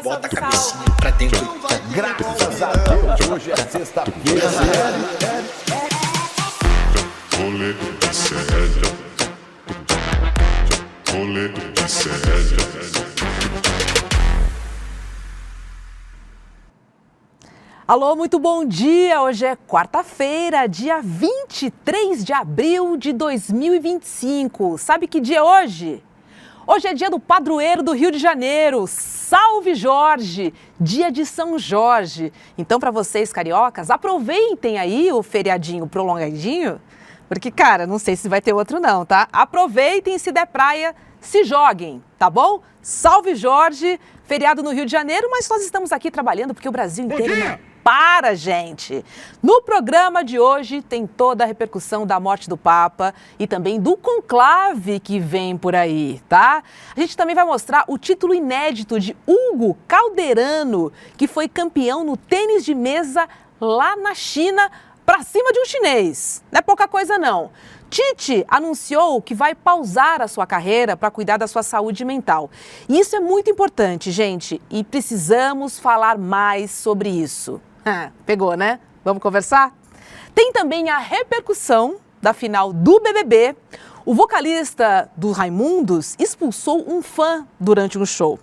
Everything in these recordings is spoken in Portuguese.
bota a cabecinha pra dentro. Graças a Deus, hoje é sexta-feira. Rolê de sério. Rolê de sério. Alô, muito bom dia! Hoje é quarta-feira, dia 23 de abril de 2025. Sabe que dia é hoje? Hoje é dia do padroeiro do Rio de Janeiro. Salve Jorge! Dia de São Jorge. Então, para vocês cariocas, aproveitem aí o feriadinho prolongadinho, porque, cara, não sei se vai ter outro não, tá? Aproveitem, se der praia, se joguem, tá bom? Salve Jorge! Feriado no Rio de Janeiro, mas nós estamos aqui trabalhando porque o Brasil inteiro não para, gente. No programa de hoje tem toda a repercussão da morte do Papa e também do conclave que vem por aí, tá? A gente também vai mostrar o título inédito de Hugo Calderano, que foi campeão no tênis de mesa lá na China, pra cima de um chinês. Não é pouca coisa, não. Tite anunciou que vai pausar a sua carreira para cuidar da sua saúde mental. E isso é muito importante, gente, e precisamos falar mais sobre isso. Pegou, né? Vamos conversar? Tem também a repercussão da final do BBB. O vocalista do Raimundos expulsou um fã durante um show.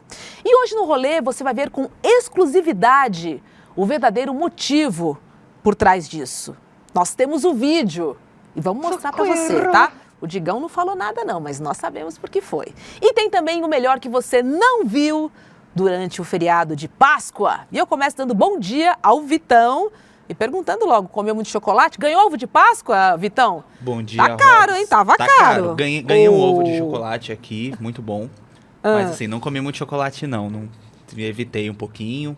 E hoje no rolê você vai ver com exclusividade o verdadeiro motivo por trás disso. Nós temos o vídeo e vamos mostrar para você, tá? O Digão não falou nada não, mas nós sabemos por que foi. E tem também o melhor que você não viu durante o feriado de Páscoa. E eu começo dando bom dia ao Vitão e perguntando logo, comeu muito chocolate? Ganhou ovo de Páscoa, Vitão? Bom dia, Tá caro, Robs. hein? Tava tá caro. Ganhei um ovo de chocolate aqui, muito bom. Mas assim, não comi muito chocolate não evitei um pouquinho.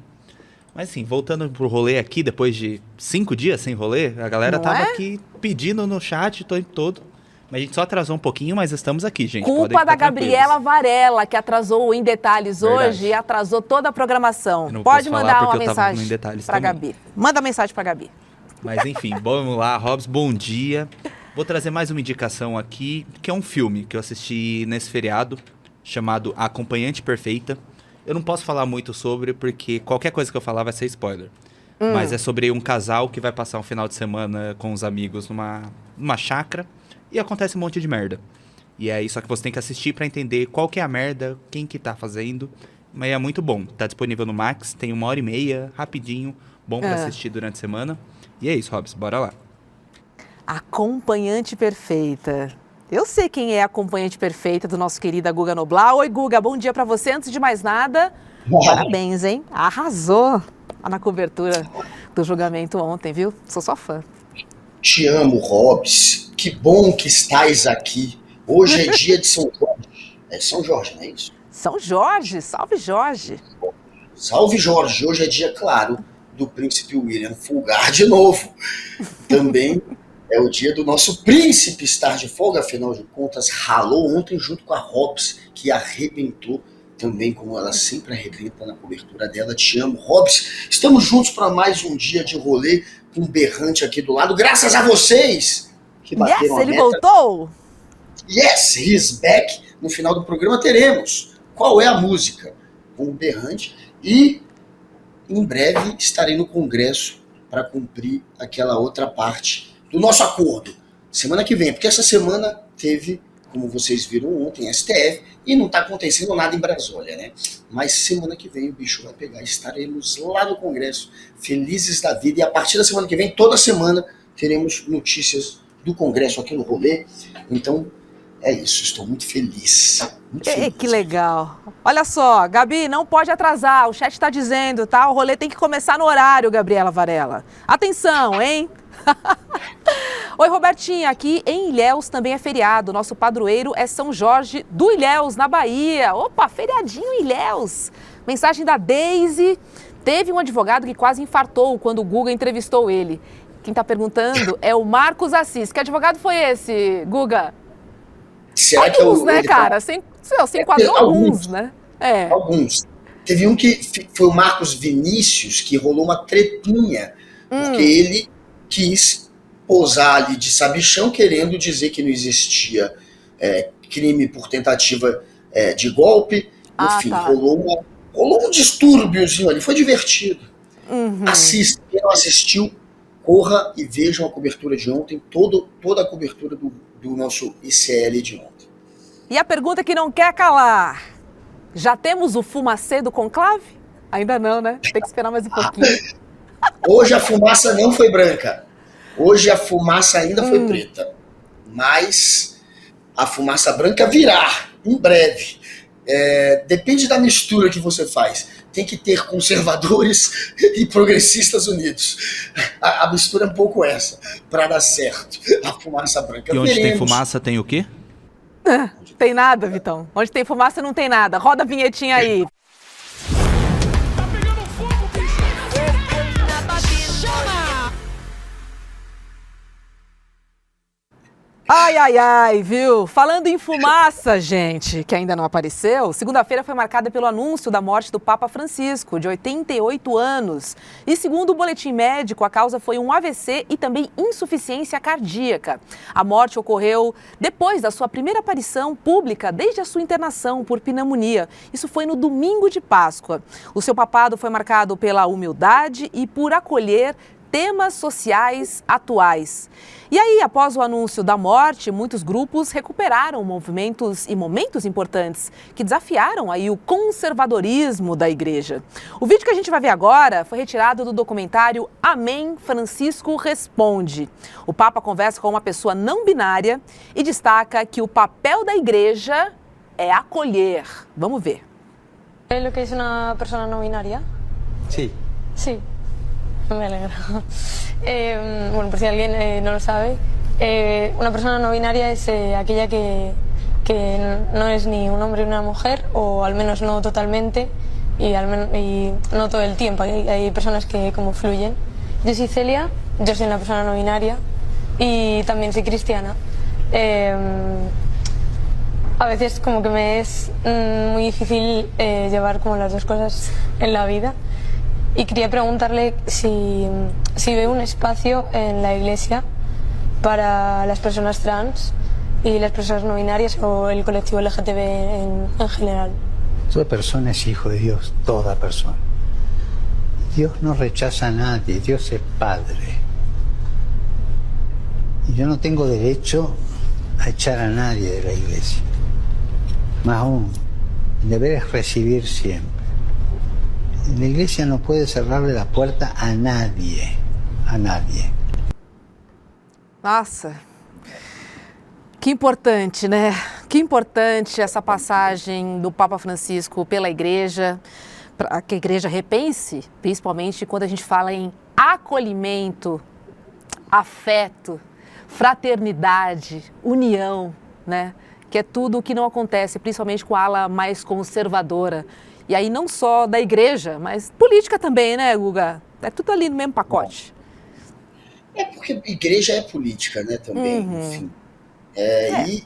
Mas assim, voltando pro rolê aqui, depois de 5 dias sem rolê, a galera Não tava é? aqui pedindo no chat todo. Mas a gente só atrasou um pouquinho, mas estamos aqui, gente. Culpa Podem ficar da Gabriela tranquilos. Varela, que atrasou o Em Detalhes Verdade. hoje e atrasou toda a programação. Eu não Pode posso falar mandar uma porque eu tava no Em mensagem Detalhes pra também. Gabi. Manda mensagem pra Gabi. Mas enfim, vamos lá, Robs, bom dia. Vou trazer mais uma indicação aqui, que é um filme que eu assisti nesse feriado, chamado A Acompanhante Perfeita. Eu não posso falar muito sobre, porque qualquer coisa que eu falar vai ser spoiler. Mas é sobre um casal que vai passar um final de semana com os amigos numa chácara e acontece um monte de merda. E aí, só que você tem que assistir pra entender qual que é a merda, quem que tá fazendo. Mas é muito bom. Tá disponível no Max, tem 1h30, rapidinho, bom pra assistir durante a semana. E é isso, Robs, bora lá. Acompanhante perfeita. Eu sei quem é a acompanhante perfeita do nosso querido Guga Noblar. Oi, Guga, bom dia pra você. Antes de mais nada, parabéns, hein? Arrasou na cobertura do julgamento ontem, viu? Sou sua fã. Te amo, Robs. Que bom que estás aqui. Hoje é dia de São Jorge. É São Jorge, não é isso? São Jorge, salve Jorge. Salve, Jorge. Hoje é dia, claro, do príncipe William folgar de novo. Também é o dia do nosso príncipe estar de folga, afinal de contas, ralou ontem junto com a Robs, que arrebentou também, como ela sempre arrebenta na cobertura dela. Te amo, Robs. Estamos juntos para mais um dia de rolê com um berrante aqui do lado, graças a vocês que bateram a Ele meta. voltou? Yes, he's back. No final do programa teremos Qual é a Música? Com o berrante. E em breve estarei no Congresso para cumprir aquela outra parte do nosso acordo. Semana que vem, porque essa semana teve, como vocês viram ontem, STF, e não está acontecendo nada em Brasília, né? Mas semana que vem o bicho vai pegar. Estaremos lá no Congresso, felizes da vida. E a partir da semana que vem, toda semana, teremos notícias do Congresso aqui no Rolê. Então, é isso. Estou muito feliz. Muito feliz. Que legal. Olha só, Gabi, não pode atrasar. O chat está dizendo, tá? O rolê tem que começar no horário, Gabriela Varela. Atenção, hein? Oi, Robertinha, aqui em Ilhéus também é feriado. Nosso padroeiro é São Jorge do Ilhéus, na Bahia. Opa, feriadinho em Ilhéus. Mensagem da Deise. Teve um advogado que quase infartou quando o Guga entrevistou ele. Quem está perguntando é o Marcos Assis. Que advogado foi esse, Guga? Será que alguns, né, cara? Você enquadrou alguns, né? É. Alguns. Teve um que foi o Marcos Vinícius, que rolou uma tretinha, porque ele quis posar ali de sabichão, querendo dizer que não existia crime por tentativa de golpe. Enfim, rolou rolou um distúrbiozinho ali, foi divertido. Assista, quem não assistiu, corra e vejam a cobertura de ontem, toda a cobertura do nosso ICL de ontem. E a pergunta que não quer calar, já temos o fumacê do conclave? Ainda não, né? Tem que esperar mais um pouquinho. Hoje a fumaça não foi branca, hoje a fumaça ainda foi preta, mas a fumaça branca virá em breve. Depende da mistura que você faz. Tem que ter conservadores e progressistas unidos. A mistura é um pouco essa, para dar certo. A fumaça branca. E onde tem fumaça tem o quê? Tem nada, Vitão. Onde tem fumaça não tem nada. Roda a vinhetinha aí. Ai, ai, ai, viu? Falando em fumaça, gente, que ainda não apareceu, segunda-feira foi marcada pelo anúncio da morte do Papa Francisco, de 88 anos. E segundo o boletim médico, a causa foi um AVC e também insuficiência cardíaca. A morte ocorreu depois da sua primeira aparição pública desde a sua internação por pneumonia. Isso foi no domingo de Páscoa. O seu papado foi marcado pela humildade e por acolher temas sociais atuais. E aí, após o anúncio da morte, muitos grupos recuperaram movimentos e momentos importantes que desafiaram aí o conservadorismo da igreja. O vídeo que a gente vai ver agora foi retirado do documentário Amém, Francisco Responde. O Papa conversa com uma pessoa não binária e destaca que o papel da igreja é acolher. Vamos ver. ¿Es lo que es una persona no binaria? Sí. Sí, me alegro. Bueno, por si alguien no lo sabe, una persona no binaria es aquella que no es ni un hombre ni una mujer, o al menos no totalmente, y no todo el tiempo. Hay personas que como fluyen. Yo soy Celia, yo soy una persona no binaria y también soy cristiana. A veces como que me es muy difícil llevar como las dos cosas en la vida. Y quería preguntarle si ve un espacio en la iglesia para las personas trans y las personas no binarias o el colectivo LGTB en general. Toda persona es hijo de Dios, toda persona. Dios no rechaza a nadie, Dios es Padre. Y yo no tengo derecho a echar a nadie de la iglesia. Más aún, el deber es recibir siempre. La iglesia no puede cerrarle la puerta a nadie, a nadie. Nossa, que importante, né? Que importante essa passagem do Papa Francisco pela igreja, para que a igreja repense, principalmente quando a gente fala em acolhimento, afeto, fraternidade, união, né? Que é tudo o que não acontece, principalmente com a ala mais conservadora. E aí não só da igreja, mas política também, né, Guga? É tudo ali no mesmo pacote. É porque igreja é política, né, também, enfim. E,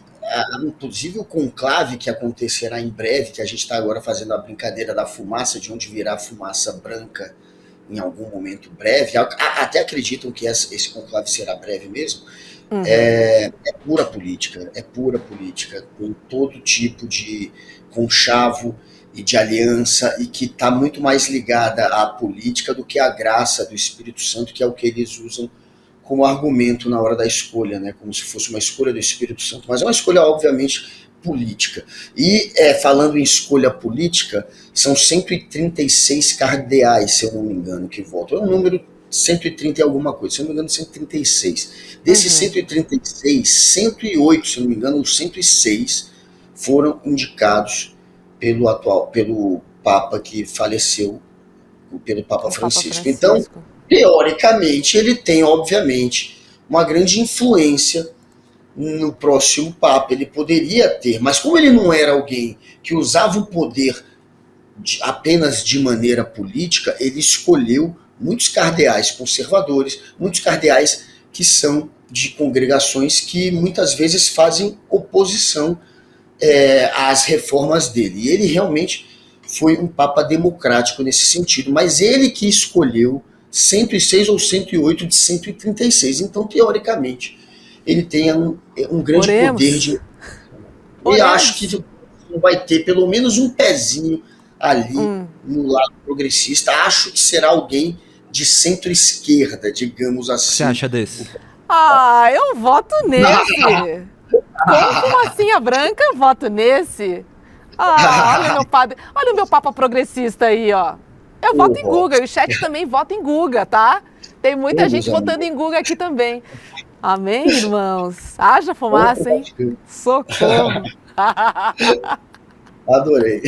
inclusive, o conclave que acontecerá em breve, que a gente está agora fazendo a brincadeira da fumaça, de onde virá fumaça branca em algum momento breve, até acreditam que esse conclave será breve mesmo, é pura política, com todo tipo de conchavo e de aliança, e que está muito mais ligada à política do que à graça do Espírito Santo, que é o que eles usam como argumento na hora da escolha, né? Como se fosse uma escolha do Espírito Santo, mas é uma escolha obviamente política. E falando em escolha política, são 136 cardeais, se eu não me engano, que votam. É um número 130 e alguma coisa, se eu não me engano 136. Desses 136, 108, se eu não me engano, ou 106 foram indicados pelo Papa que faleceu, pelo Papa Francisco. Então, teoricamente, ele tem, obviamente, uma grande influência no próximo Papa. Ele poderia ter, mas como ele não era alguém que usava o poder apenas de maneira política, ele escolheu muitos cardeais conservadores, muitos cardeais que são de congregações que muitas vezes fazem oposição às reformas dele. E ele realmente foi um Papa democrático nesse sentido, mas ele que escolheu 106 ou 108 de 136. Então, teoricamente, ele tem um grande poder de... E acho que vai ter pelo menos um pezinho ali no lado progressista. Acho que será alguém de centro-esquerda, digamos O que assim. você acha desse? Ah, eu voto nesse. Com fumacinha branca, eu voto nesse. Ah, olha o meu papa progressista aí, ó. Eu voto em Guga, e o chat também vota em Guga, tá? Tem muita gente votando em Guga aqui também. Amém, irmãos? Haja fumaça, hein? Socorro. Adorei.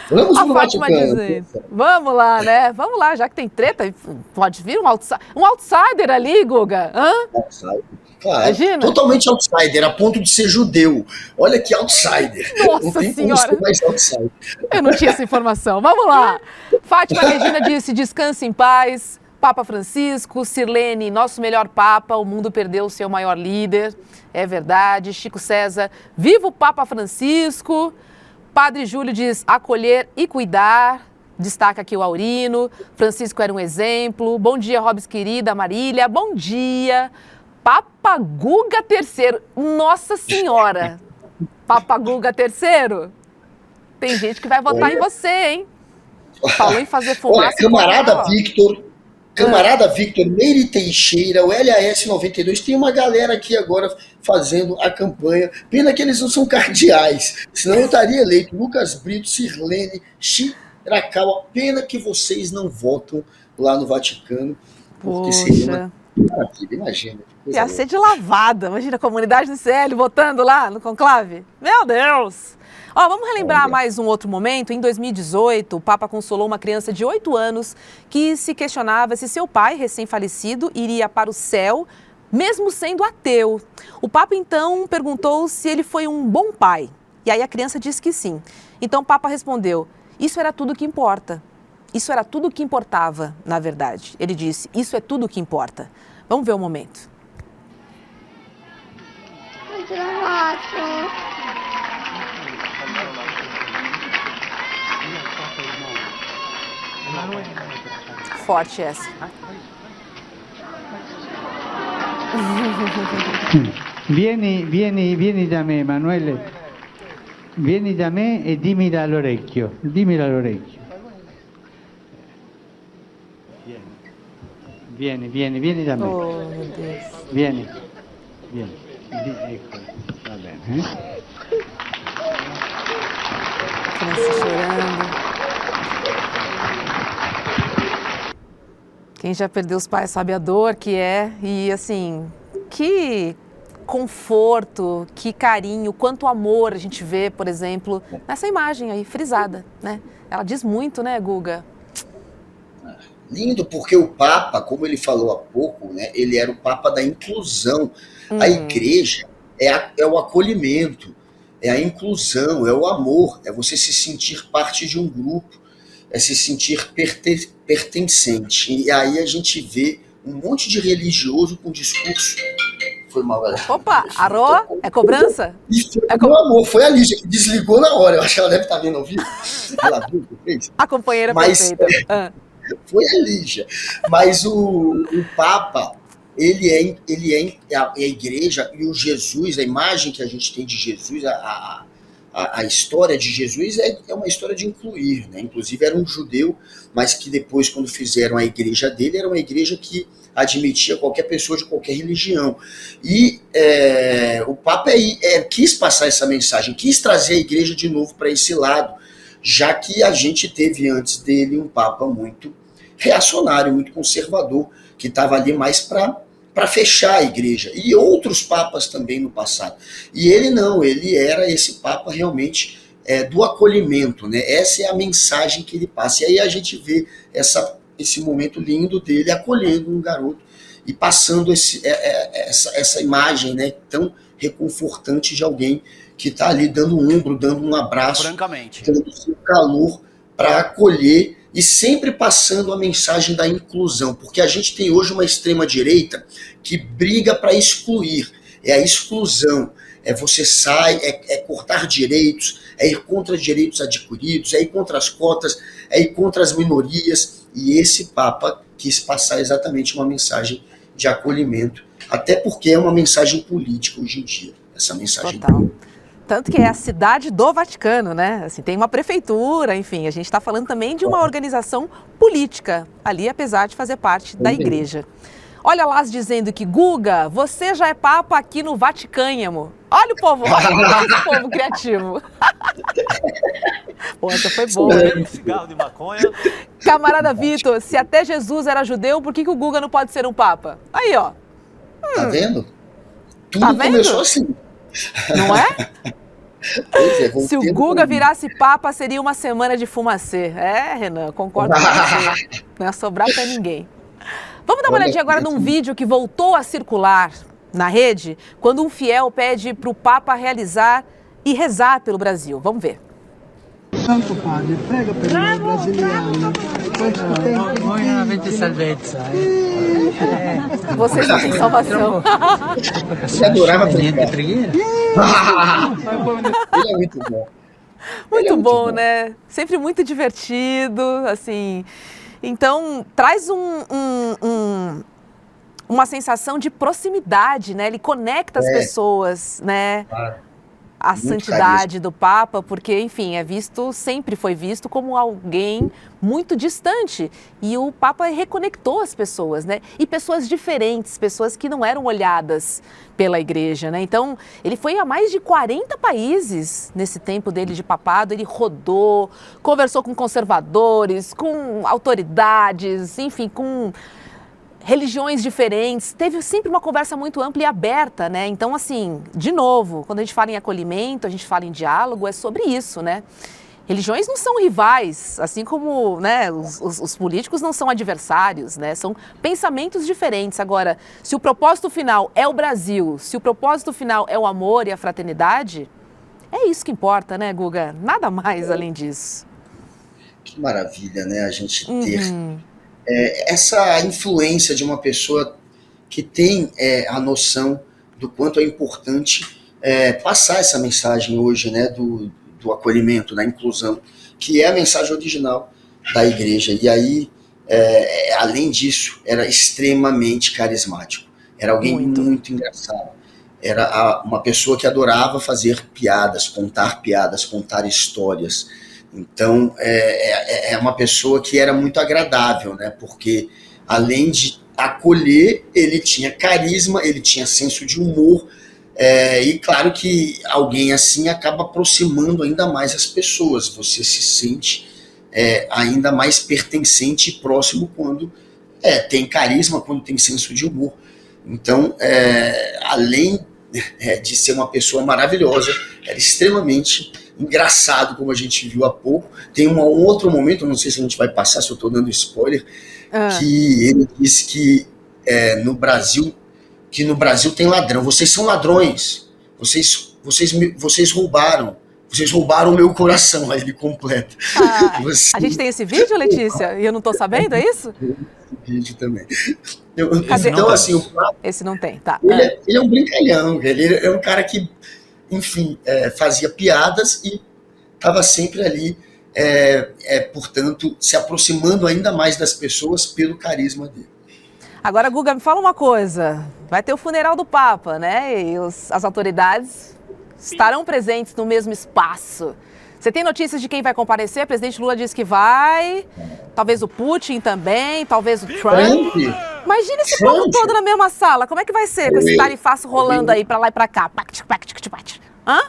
Vamos A pro Fátima Vaticano. dizendo. Vamos lá, né? Vamos lá, já que tem treta, pode vir um outsider ali, Guga. Hã? Claro, Imagina. totalmente outsider, a ponto de ser judeu. Olha que outsider. Nossa Não tem como Senhora. ser mais outsider. Eu não tinha essa informação. Vamos lá. Fátima Regina disse: descanse em paz. Papa Francisco. Sirlene, nosso melhor Papa. O mundo perdeu o seu maior líder. É verdade. Chico César, viva o Papa Francisco. Padre Júlio diz: acolher e cuidar. Destaca aqui o Aurino. Francisco era um exemplo. Bom dia, Robes querida. Marília, bom dia. Papa Guga III. Nossa Senhora. Papa Guga III. Tem gente que vai votar em você, hein? Falou em fazer fumaça. Olha, camarada Victor, Meire Teixeira, o LAS 92, tem uma galera aqui agora fazendo a campanha. Pena que eles não são cardeais, senão eu estaria eleito. Lucas Brito, Sirlene, Chiracauá. Pena que vocês não votam lá no Vaticano, porque seria uma maravilha, imagina. Ia ser de lavada. Imagina a comunidade do CL votando lá no conclave. Meu Deus! Ó, vamos relembrar mais um outro momento. Em 2018, o Papa consolou uma criança de 8 anos que se questionava se seu pai, recém-falecido, iria para o céu, mesmo sendo ateu. O Papa, então, perguntou se ele foi um bom pai. E aí a criança disse que sim. Então o Papa respondeu: isso era tudo o que importa. Isso era tudo o que importava, na verdade. Ele disse: isso é tudo o que importa. Vamos ver o momento. Forte essa. Vieni da me, Emanuele. Vieni da me e dimmi all'orecchio. Dimmi all'orecchio. Vieni da me. Oh, meu Deus. Vieni. Ecco, va bene. Criança chorando. Quem já perdeu os pais sabe a dor que é. E assim, que conforto, que carinho, quanto amor a gente vê, por exemplo, nessa imagem aí, frisada, né? Ela diz muito, né, Guga? Lindo, porque o Papa, como ele falou há pouco, né, ele era o Papa da inclusão. A igreja é o acolhimento, é a inclusão, é o amor, é você se sentir parte de um grupo, é se sentir pertencente. E aí a gente vê um monte de religioso com discurso. Foi mal, galera. Opa, arô? É cobrança? Meu amor, foi a Lígia que desligou na hora. Eu acho que ela deve estar vendo ao vivo. Ela viu o que fez? A companheira perfeita. Foi a Lígia. Mas o Papa, ele é a igreja e o Jesus, a imagem que a gente tem de Jesus, a história de Jesus é uma história de incluir, né? Inclusive era um judeu, mas que depois, quando fizeram a igreja dele, era uma igreja que admitia qualquer pessoa de qualquer religião. E o Papa quis passar essa mensagem, quis trazer a igreja de novo para esse lado, já que a gente teve antes dele um Papa muito reacionário, muito conservador, que estava ali mais para fechar a igreja, e outros papas também no passado. E ele não, ele era esse papa realmente do acolhimento, né? Essa é a mensagem que ele passa. E aí a gente vê esse momento lindo dele acolhendo um garoto e passando essa imagem, né, tão reconfortante de alguém que está ali dando um ombro, dando um abraço, dando seu calor para acolher, e sempre passando a mensagem da inclusão, porque a gente tem hoje uma extrema-direita que briga para excluir, é a exclusão, você sai, cortar direitos, ir contra direitos adquiridos, ir contra as cotas, ir contra as minorias, e esse Papa quis passar exatamente uma mensagem de acolhimento, até porque é uma mensagem política hoje em dia, essa mensagem. Total. Tanto que é a cidade do Vaticano, né? Assim, tem uma prefeitura, enfim, a gente está falando também de uma organização política ali, apesar de fazer parte da igreja. Olha lá dizendo que, Guga, você já é papa aqui no Vaticânhamo. Olha o povo, olha esse povo criativo. Pô, essa foi boa, né? Cigarro de maconha. Camarada Vitor, se até Jesus era judeu, por que o Guga não pode ser um papa? Aí, ó. Tá vendo? Tudo Tá vendo? começou assim. Não é? Pois é, Se o Guga virasse papa, seria uma semana de fumacê. É, Renan, concordo com você. Não ia sobrar pra ninguém. Vamos dar uma olhadinha agora num vídeo que voltou a circular na rede, quando um fiel pede pro Papa realizar e rezar pelo Brasil. Vamos ver. Santo Padre, prega per noi brasiliani. Questo tempo Voi non avete salvezza, Vocês não têm salvação. Você adorava niente brincar. preghiera. Ele é muito bom. Ele é Muito bom, né? Sempre muito divertido, assim. Então, traz uma sensação de proximidade, né? Ele conecta as pessoas, né? Claro. A Muito santidade do Papa, porque, enfim, sempre foi visto como alguém muito distante. E o Papa reconectou as pessoas, né? E pessoas diferentes, pessoas que não eram olhadas pela igreja, né? Então, ele foi a mais de 40 países nesse tempo dele de papado. Ele rodou, conversou com conservadores, com autoridades, enfim, com religiões diferentes, teve sempre uma conversa muito ampla e aberta, né? Então, assim, de novo, quando a gente fala em acolhimento, a gente fala em diálogo, é sobre isso, né? Religiões não são rivais, assim como, né, os políticos não são adversários, né? São pensamentos diferentes. Agora, se o propósito final é o Brasil, se o propósito final é o amor e a fraternidade, é isso que importa, né, Guga? Nada mais além disso. Que maravilha, né? A gente ter essa influência de uma pessoa que tem a noção do quanto é importante passar essa mensagem hoje, né, do acolhimento, da inclusão, que é a mensagem original da igreja. E aí, além disso, era extremamente carismático. Era alguém muito engraçado. Era uma pessoa que adorava fazer piadas, contar histórias. Então, é uma pessoa que era muito agradável, né? Porque, além de acolher, ele tinha carisma, ele tinha senso de humor, e claro que alguém assim acaba aproximando ainda mais as pessoas. Você se sente ainda mais pertencente e próximo quando tem carisma, quando tem senso de humor. Então, além de ser uma pessoa maravilhosa, era extremamente engraçado, como a gente viu há pouco. Tem um outro momento, não sei se a gente vai passar, se eu estou dando spoiler, que ele disse que no Brasil tem ladrão. Vocês são ladrões. Vocês roubaram o meu coração. Aí ele completa. A gente tem esse vídeo, Letícia? E eu não estou sabendo, é isso? Vídeo também. Cadê? Então, assim, o Papa, Esse não tem, tá. ele é um brincalhão, ele é um cara que, enfim, fazia piadas e estava sempre ali, portanto, se aproximando ainda mais das pessoas pelo carisma dele. Agora, Guga, me fala uma coisa. Vai ter o funeral do Papa, né? E as autoridades estarão presentes no mesmo espaço. Você tem notícias de quem vai comparecer? O presidente Lula disse que vai. Talvez o Putin também, talvez o Trump. Imagina esse povo todo na mesma sala. Como é que vai ser com esse tarifaço rolando aí pra lá e pra cá? Hã?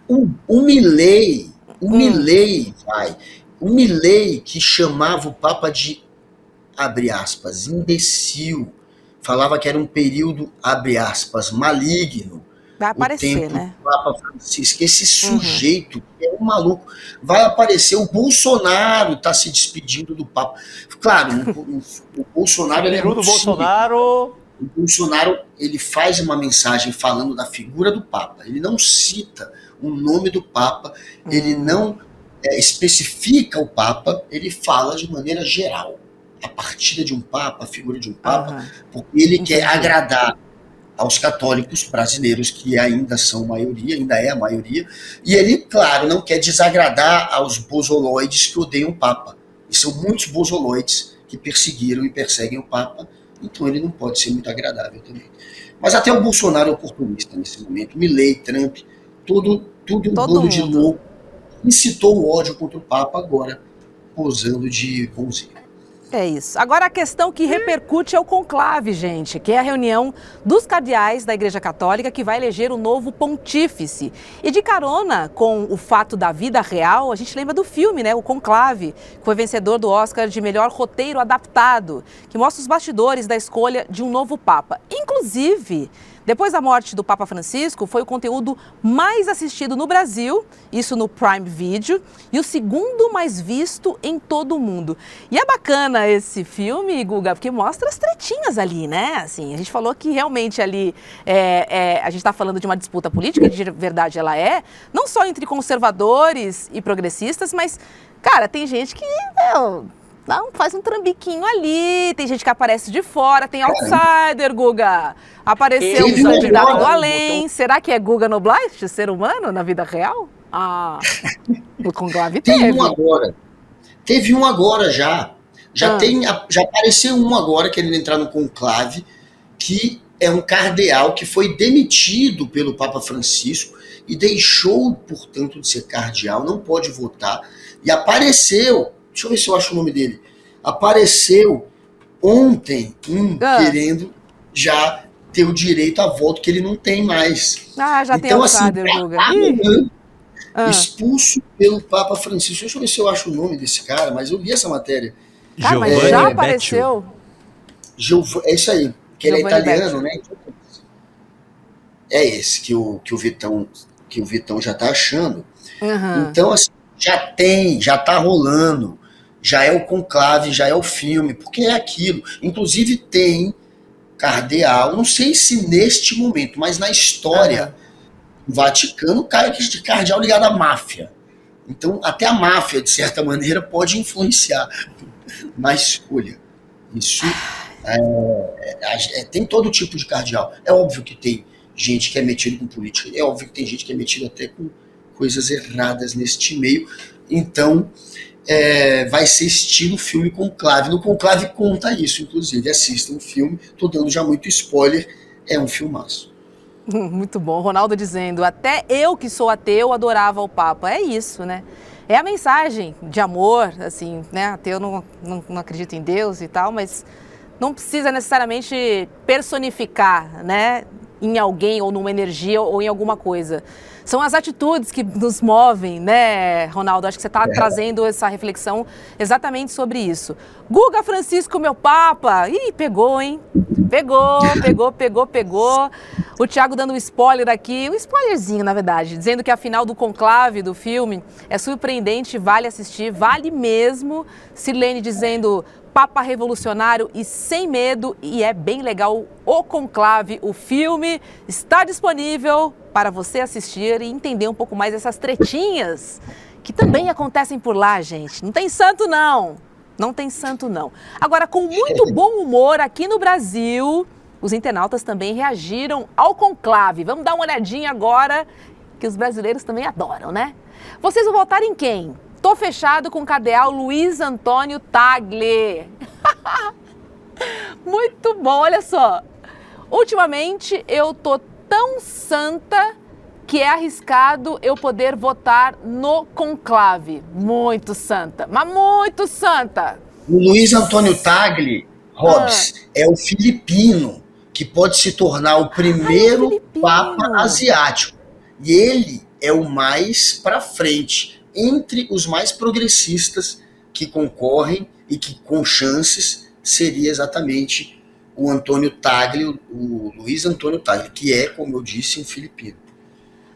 O Milei vai. O Milei que chamava o Papa de, abre aspas, imbecil. Falava que era um período, abre aspas, maligno. Vai aparecer, o tempo né? do Papa Francisco. Esse sujeito é um maluco. Vai aparecer, o Bolsonaro está se despedindo do Papa. Claro, o Bolsonaro ele é muito Bolsonaro. O Bolsonaro, ele faz uma mensagem falando da figura do Papa. Ele não cita o nome do Papa, ele não especifica o Papa, ele fala de maneira geral. A partida de um Papa, a figura de um Papa, porque ele quer agradar aos católicos brasileiros, que ainda são maioria, ainda é a maioria, e ele, claro, não quer desagradar aos bozoloides que odeiam o Papa. E são muitos bozoloides que perseguiram e perseguem o Papa, então ele não pode ser muito agradável também. Mas até o Bolsonaro é oportunista nesse momento, Milei, Trump, tudo um Todo bando de mundo. louco, incitou o ódio contra o Papa, agora posando de bonzinho. É isso. Agora a questão que repercute é o conclave, gente, que é a reunião dos cardeais da Igreja Católica que vai eleger o novo pontífice. E de carona com o fato da vida real, a gente lembra do filme, né, o Conclave, que foi vencedor do Oscar de melhor roteiro adaptado, que mostra os bastidores da escolha de um novo Papa. Inclusive, depois da morte do Papa Francisco, foi o conteúdo mais assistido no Brasil, isso no Prime Video, e o segundo mais visto em todo o mundo. E é bacana esse filme, Guga, porque mostra as tretinhas ali, né? Assim, a gente falou que realmente ali a gente está falando de uma disputa política, de verdade ela é, não só entre conservadores e progressistas, mas, cara, tem gente que faz um trambiquinho ali, tem gente que aparece de fora, tem outsider, Guga. Apareceu um candidato do além. Será que é Guga Noblat, ser humano, na vida real? No conclave teve. Teve um agora já. Já apareceu um agora querendo entrar no conclave, que é um cardeal que foi demitido pelo Papa Francisco e deixou, portanto, de ser cardeal, não pode votar, e apareceu, deixa eu ver se eu acho o nome dele, apareceu ontem querendo já ter o direito a voto que ele não tem mais. Já tem outsider, Guga. Expulso pelo Papa Francisco. Deixa eu ver se eu acho o nome desse cara, mas eu li essa matéria. Cara, mas já apareceu? É isso aí, que ele é Giovanni italiano, né? É esse que o Vitão já tá achando. Então, assim, já tá rolando, já é o conclave, já é o filme, porque é aquilo. Inclusive tem cardeal, não sei se neste momento, mas na história, o Vaticano cai de cardeal ligado à máfia. Então, até a máfia, de certa maneira, pode influenciar na escolha. Isso tem todo tipo de cardeal. É óbvio que tem gente que é metido com política, é óbvio que tem gente que é metido até com coisas erradas neste meio. Então, vai ser estilo filme Conclave. No Conclave conta isso, inclusive. Assistam o filme, tô dando já muito spoiler, é um filmaço. Muito bom. Ronaldo dizendo, até eu que sou ateu adorava o Papa. É isso, né? É a mensagem de amor, assim, né? Ateu não acredita em Deus e tal, mas não precisa necessariamente personificar, né? Em alguém ou numa energia ou em alguma coisa. São as atitudes que nos movem, né, Ronaldo? Acho que você está trazendo essa reflexão exatamente sobre isso. Guga Francisco, meu Papa. Ih, pegou, hein? Pegou. O Thiago dando um spoiler aqui, um spoilerzinho, na verdade, dizendo que a final do conclave do filme é surpreendente, vale assistir, vale mesmo. Sirlene dizendo... Papa revolucionário e sem medo, e é bem legal. O Conclave, o filme, está disponível para você assistir e entender um pouco mais essas tretinhas que também acontecem por lá, gente. Não tem santo, não. Não tem santo, não. Agora, com muito bom humor aqui no Brasil, os internautas também reagiram ao Conclave. Vamos dar uma olhadinha agora, que os brasileiros também adoram, né? Vocês vão votar em quem? Tô fechado com o cardeal Luiz Antônio Tagle. Muito bom, olha só. Ultimamente eu tô tão santa que é arriscado eu poder votar no conclave. Muito santa, mas muito santa. O Luiz Antônio Tagle, Hobbs, é o filipino que pode se tornar o primeiro Papa asiático. E ele é o mais pra frente. Entre os mais progressistas que concorrem e que com chances seria exatamente o Antônio Tagle, o Luiz Antônio Tagle, que é, como eu disse, um filipino.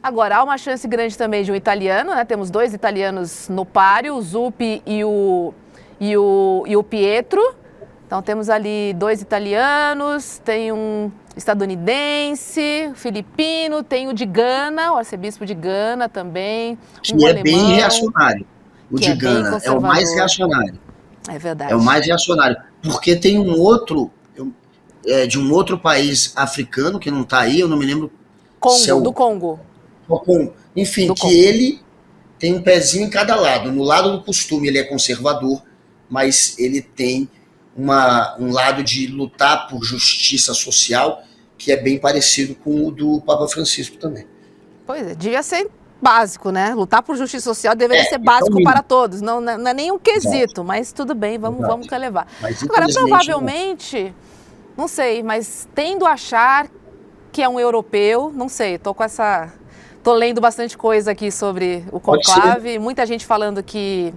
Agora, há uma chance grande também de um italiano, né? Temos 2 italianos no páreo, o Zuppi e o Pietro. Então temos ali 2 italianos, tem um estadunidense, filipino, tem o de Gana, o arcebispo de Gana também. Que é alemão, bem reacionário. O de Gana é o mais reacionário. É verdade. É o mais reacionário. Porque tem um outro, de um outro país africano, que não está aí, eu não me lembro. Congo, do Congo. Enfim, do que Congo. Ele tem um pezinho em cada lado. No lado do costume ele é conservador, mas ele tem um lado de lutar por justiça social que é bem parecido com o do Papa Francisco também. Pois é, devia ser básico, né? Lutar por justiça social deveria ser básico para todos. Não é nem um quesito, mas tudo bem, vamos relevar. Agora, provavelmente, não sei, mas tendo a achar que é um europeu, não sei, tô lendo bastante coisa aqui sobre o conclave, muita gente falando que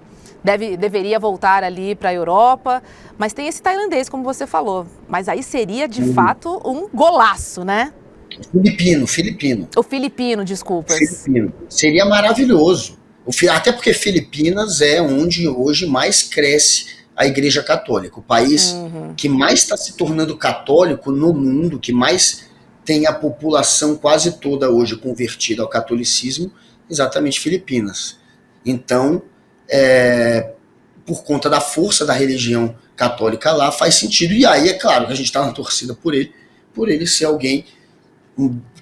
deveria voltar ali para a Europa, mas tem esse tailandês, como você falou. Mas aí seria, de fato, um golaço, né? Filipino. O filipino, desculpas. Filipino. Seria maravilhoso. Até porque Filipinas é onde hoje mais cresce a Igreja Católica. O país que mais está se tornando católico no mundo, que mais tem a população quase toda hoje convertida ao catolicismo, exatamente Filipinas. Então, por conta da força da religião católica lá, faz sentido. E aí, é claro, que a gente está na torcida por ele ser alguém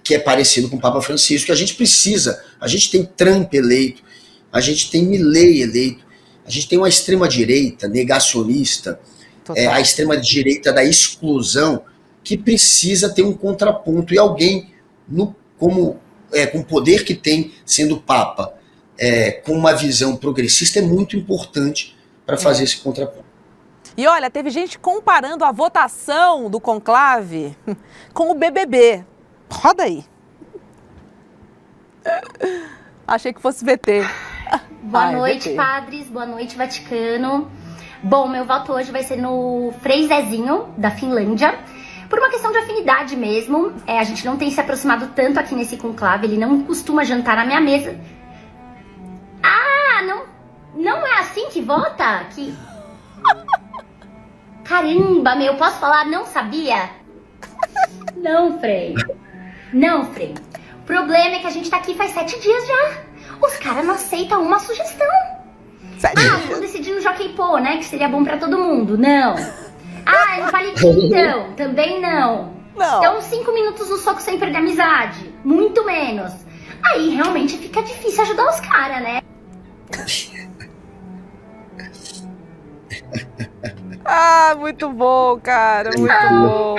que é parecido com o Papa Francisco, que a gente precisa. A gente tem Trump eleito, a gente tem Milei eleito, a gente tem uma extrema-direita negacionista, a extrema-direita da exclusão, que precisa ter um contraponto. E alguém, com o poder que tem, sendo Papa, com uma visão progressista, é muito importante para fazer esse contraponto. E olha, teve gente comparando a votação do conclave com o BBB. Roda aí. Achei que fosse VT. Boa noite, padres. Boa noite, Vaticano. Bom, meu voto hoje vai ser no Frei Zezinho, da Finlândia. Por uma questão de afinidade mesmo. A gente não tem se aproximado tanto aqui nesse conclave. Ele não costuma jantar na minha mesa. Ah, não é assim que vota? Caramba, posso falar? Não sabia? Não, Frei. O problema é que a gente tá aqui faz 7 dias já. Os caras não aceitam uma sugestão. Vou decidir no Jockey Pô, né? Que seria bom pra todo mundo. Não. No palitinho, então. Também não. Então, 5 minutos no soco sem perder a amizade. Muito menos. Aí, realmente, fica difícil ajudar os caras, né? Muito bom, cara. Muito bom.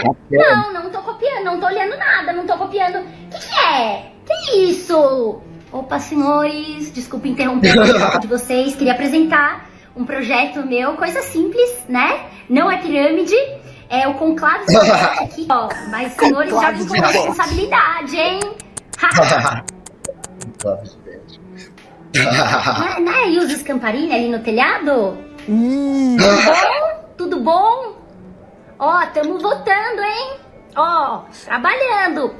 Não tô copiando. Não tô olhando nada. Não tô copiando. O que é? Que isso? Opa, senhores. Desculpa interromper o papo de vocês. Queria apresentar um projeto meu. Coisa simples, né? Não é pirâmide. É o conclave aqui, ó. Mas, senhores, já vim com responsabilidade, hein? Não é Ilza Scamparini ali no telhado? Tudo bom? Ó, tamo votando, hein? Ó, trabalhando.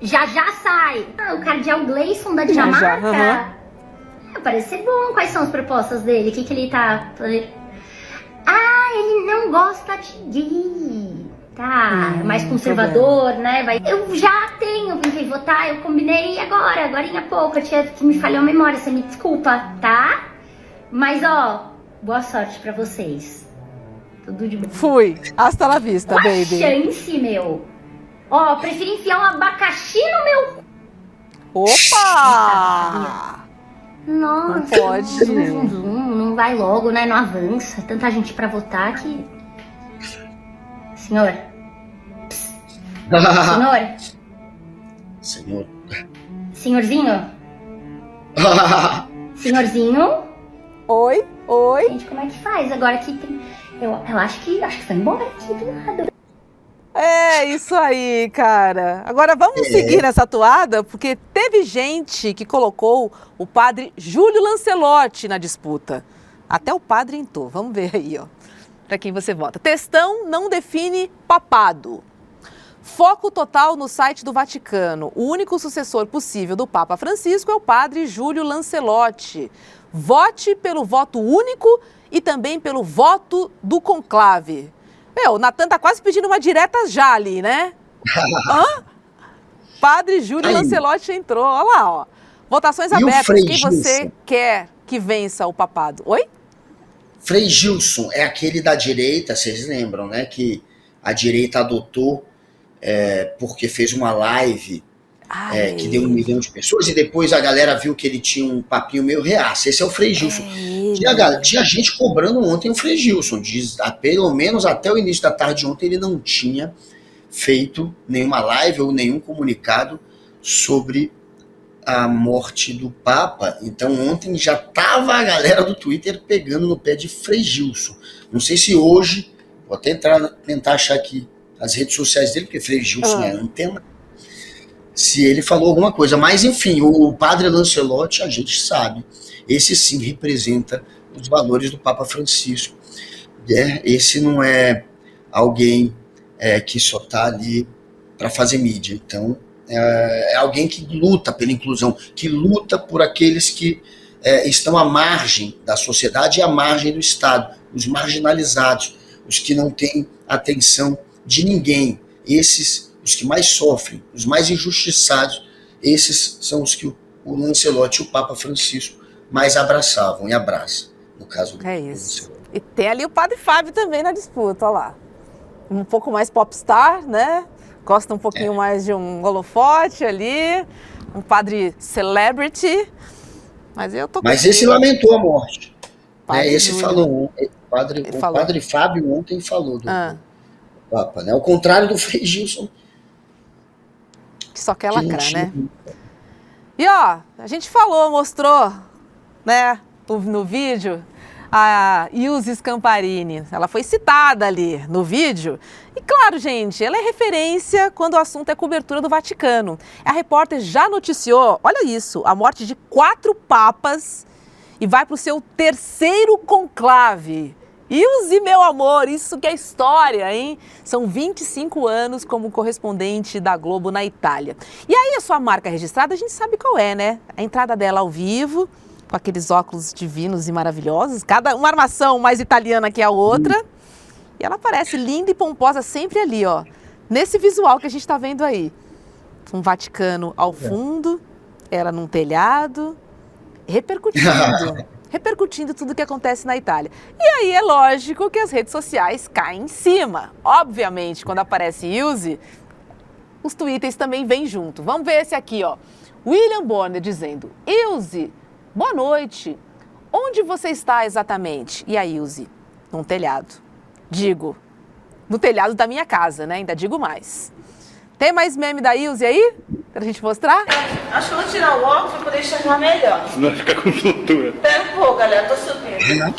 Já sai. O cardeal Gleison da Dinamarca. Parece ser bom. Quais são as propostas dele? O que ele tá... ele não gosta de gay. Tá, mais conservador, né? Eu já vim votar, eu combinei agora há pouco. Eu tinha que me falhou a memória, você me desculpa, tá? Mas, ó, boa sorte pra vocês. Tudo de bom. Fui. Hasta la vista, baby. Chance, meu. Ó, prefiro enfiar um abacaxi no meu... Opa! Nossa. Não pode. Não vai logo, né? Não avança. Tanta gente pra votar que... Senhor. Senhorzinho? Senhorzinho? Oi? Gente, como é que faz? Agora que tem... Eu acho que foi embora aqui do lado. É isso aí, cara. Agora vamos seguir nessa toada, porque teve gente que colocou o padre Júlio Lancelotti na disputa. Até o padre entrou. Vamos ver aí, ó. Para quem você vota. Textão não define papado. Foco total no site do Vaticano. O único sucessor possível do Papa Francisco é o padre Júlio Lancelotti. Vote pelo voto único e também pelo voto do conclave. O Natan tá quase pedindo uma direta já ali, né? Padre Júlio Lancelotti entrou. Olha lá, ó. Votações abertas. Quem você quer que vença o papado? Oi? Frei Gilson é aquele da direita, vocês lembram, né? Que a direita adotou porque fez uma live que deu 1 milhão de pessoas e depois a galera viu que ele tinha um papinho meio reaço. Esse é o Frei Gilson. Tinha gente cobrando ontem o Frei Gilson. Pelo menos até o início da tarde de ontem ele não tinha feito nenhuma live ou nenhum comunicado sobre a morte do Papa, então ontem já tava a galera do Twitter pegando no pé de Frei Gilson. Não sei se hoje, vou até tentar achar aqui as redes sociais dele, porque Frei Gilson é antena, se ele falou alguma coisa. Mas, enfim, o padre Lancelotti, a gente sabe, esse sim representa os valores do Papa Francisco. Esse não é alguém que só está ali para fazer mídia. Então, é alguém que luta pela inclusão, que luta por aqueles que estão à margem da sociedade e à margem do Estado, os marginalizados, os que não têm atenção de ninguém. Esses, os que mais sofrem, os mais injustiçados, esses são os que o Lancelotti e o Papa Francisco mais abraçavam e abraçam, no caso do isso. E tem ali o Padre Fábio também na disputa, olha lá. Um pouco mais popstar, né? Gosta um pouquinho mais de um holofote ali, um padre celebrity, mas eu tô... Mas esse lamentou a morte. Esse falou, o padre Fábio ontem falou do Papa, né? Ao contrário do Frei Gilson. Que só quer lacrar, né? E ó, a gente mostrou, né, no vídeo, a Ilse Scamparini. Ela foi citada ali no vídeo. E claro, gente, ela é referência quando o assunto é cobertura do Vaticano. A repórter já noticiou, olha isso, a morte de 4 papas e vai para o seu 3º conclave. Ilse, meu amor, isso que é história, hein? São 25 anos como correspondente da Globo na Itália. E aí a sua marca registrada, a gente sabe qual é, né? A entrada dela ao vivo, com aqueles óculos divinos e maravilhosos, uma armação mais italiana que a outra. E ela aparece linda e pomposa sempre ali, ó, nesse visual que a gente está vendo aí. Um Vaticano ao fundo, ela num telhado, repercutindo tudo que acontece na Itália. E aí é lógico que as redes sociais caem em cima. Obviamente, quando aparece Ilse, os twitters também vêm junto. Vamos ver esse aqui, ó. William Bonner dizendo: Ilse, boa noite. Onde você está exatamente? E a Ilse? Num telhado. Digo, no telhado da minha casa, né? Ainda digo mais. Tem mais meme da Ilse aí? Pra gente mostrar? Acho que eu vou tirar o óculos pra poder enxergar melhor. Senão fica com tontura. Pera um pouco, galera. Tô subindo.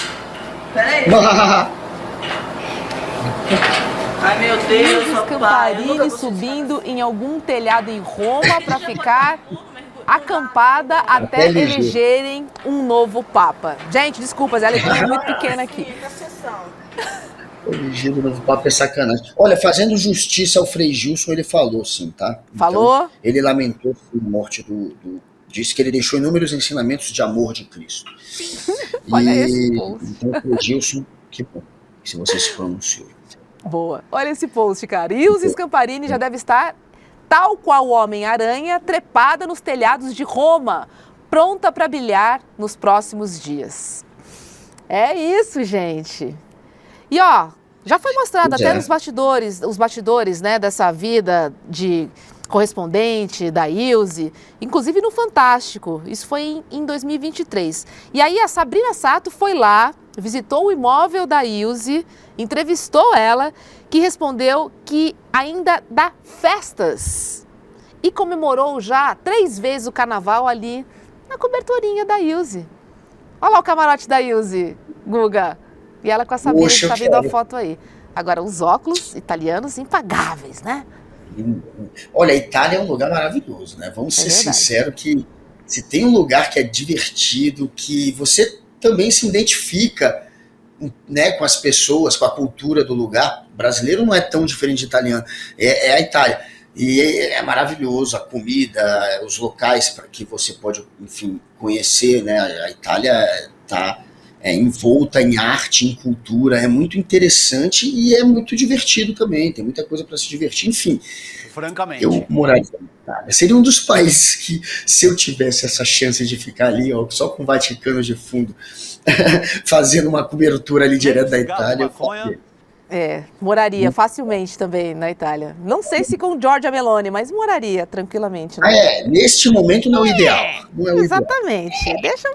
Peraí. Ai, meu Deus. Ilse Scamparini subindo em algum telhado em Roma pra ficar acampada até elegerem um novo Papa. Gente, desculpa, a letrinha é muito pequena aqui. Eleger o novo Papa é sacanagem. Olha, fazendo justiça ao Frei Gilson, ele falou sim, tá? Falou? Então, ele lamentou a morte disse que ele deixou inúmeros ensinamentos de amor de Cristo. Olha esse post. Então, Frei Gilson, que bom, se você se pronunciou. Boa. Olha esse post, cara. Ilse Scamparini já deve estar, tal qual o Homem-Aranha, trepada nos telhados de Roma, pronta para brilhar nos próximos dias. É isso, gente. E ó, já foi mostrado até nos bastidores, os bastidores, né, dessa vida de correspondente da Ilse, inclusive no Fantástico. Isso foi em 2023. E aí a Sabrina Sato foi lá, visitou o imóvel da Ilse, entrevistou ela, que respondeu que ainda dá festas e comemorou já 3 vezes o carnaval ali na coberturinha da Ilse. Olha lá o camarote da Ilse, Guga. E ela com a Sabrina, que está vendo a foto aí. Agora, os óculos italianos impagáveis, né? Olha, a Itália é um lugar maravilhoso, né? Vamos ser sinceros que se tem um lugar que é divertido, que você também se identifica, né, com as pessoas, com a cultura do lugar. O brasileiro não é tão diferente de italiano, é a Itália. E é maravilhoso a comida, os locais para que você pode, enfim, conhecer, né? A Itália está envolta em arte, em cultura, é muito interessante e é muito divertido também, tem muita coisa para se divertir, enfim. Francamente. Eu moraria na Itália. Seria um dos países que, se eu tivesse essa chance de ficar ali, ó, só com o Vaticano de fundo, fazendo uma cobertura ali direto da Itália, moraria facilmente também na Itália. Não sei se com Giorgia Meloni, mas moraria tranquilamente. Né? Neste momento não é o ideal. Não é o exatamente. Ideal. Deixa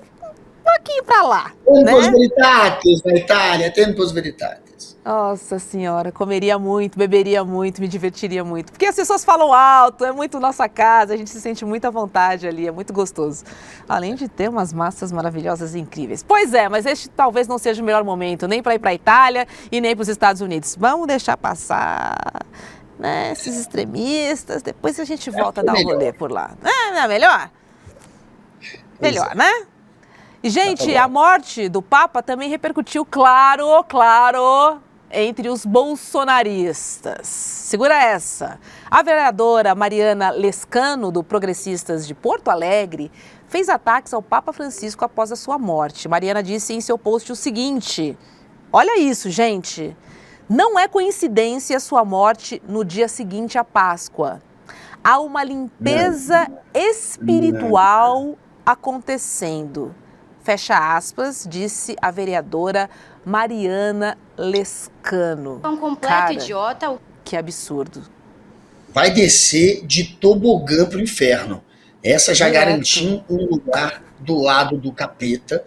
pouquinho pra lá, Tempos né? veritatis na Itália, tempos veritatis. Nossa senhora, comeria muito, beberia muito, me divertiria muito. Porque as pessoas falam alto, é muito nossa casa, a gente se sente muito à vontade ali, é muito gostoso. Além de ter umas massas maravilhosas e incríveis. Pois é, mas este talvez não seja o melhor momento, nem para ir para a Itália e nem para os Estados Unidos. Vamos deixar passar, né, esses extremistas, depois a gente volta a dar um rolê por lá. Não é melhor? Melhor, né? E, gente, a morte do Papa também repercutiu, claro, entre os bolsonaristas. Segura essa. A vereadora Mariana Lescano, do Progressistas de Porto Alegre, fez ataques ao Papa Francisco após a sua morte. Mariana disse em seu post o seguinte: olha isso, gente. Não é coincidência a sua morte no dia seguinte à Páscoa. Há uma limpeza espiritual acontecendo. Fecha aspas, disse a vereadora Mariana Lescano. Um completo Cara, idiota. que absurdo. Vai descer de tobogã pro inferno. Essa já garantiu um lugar do lado do capeta.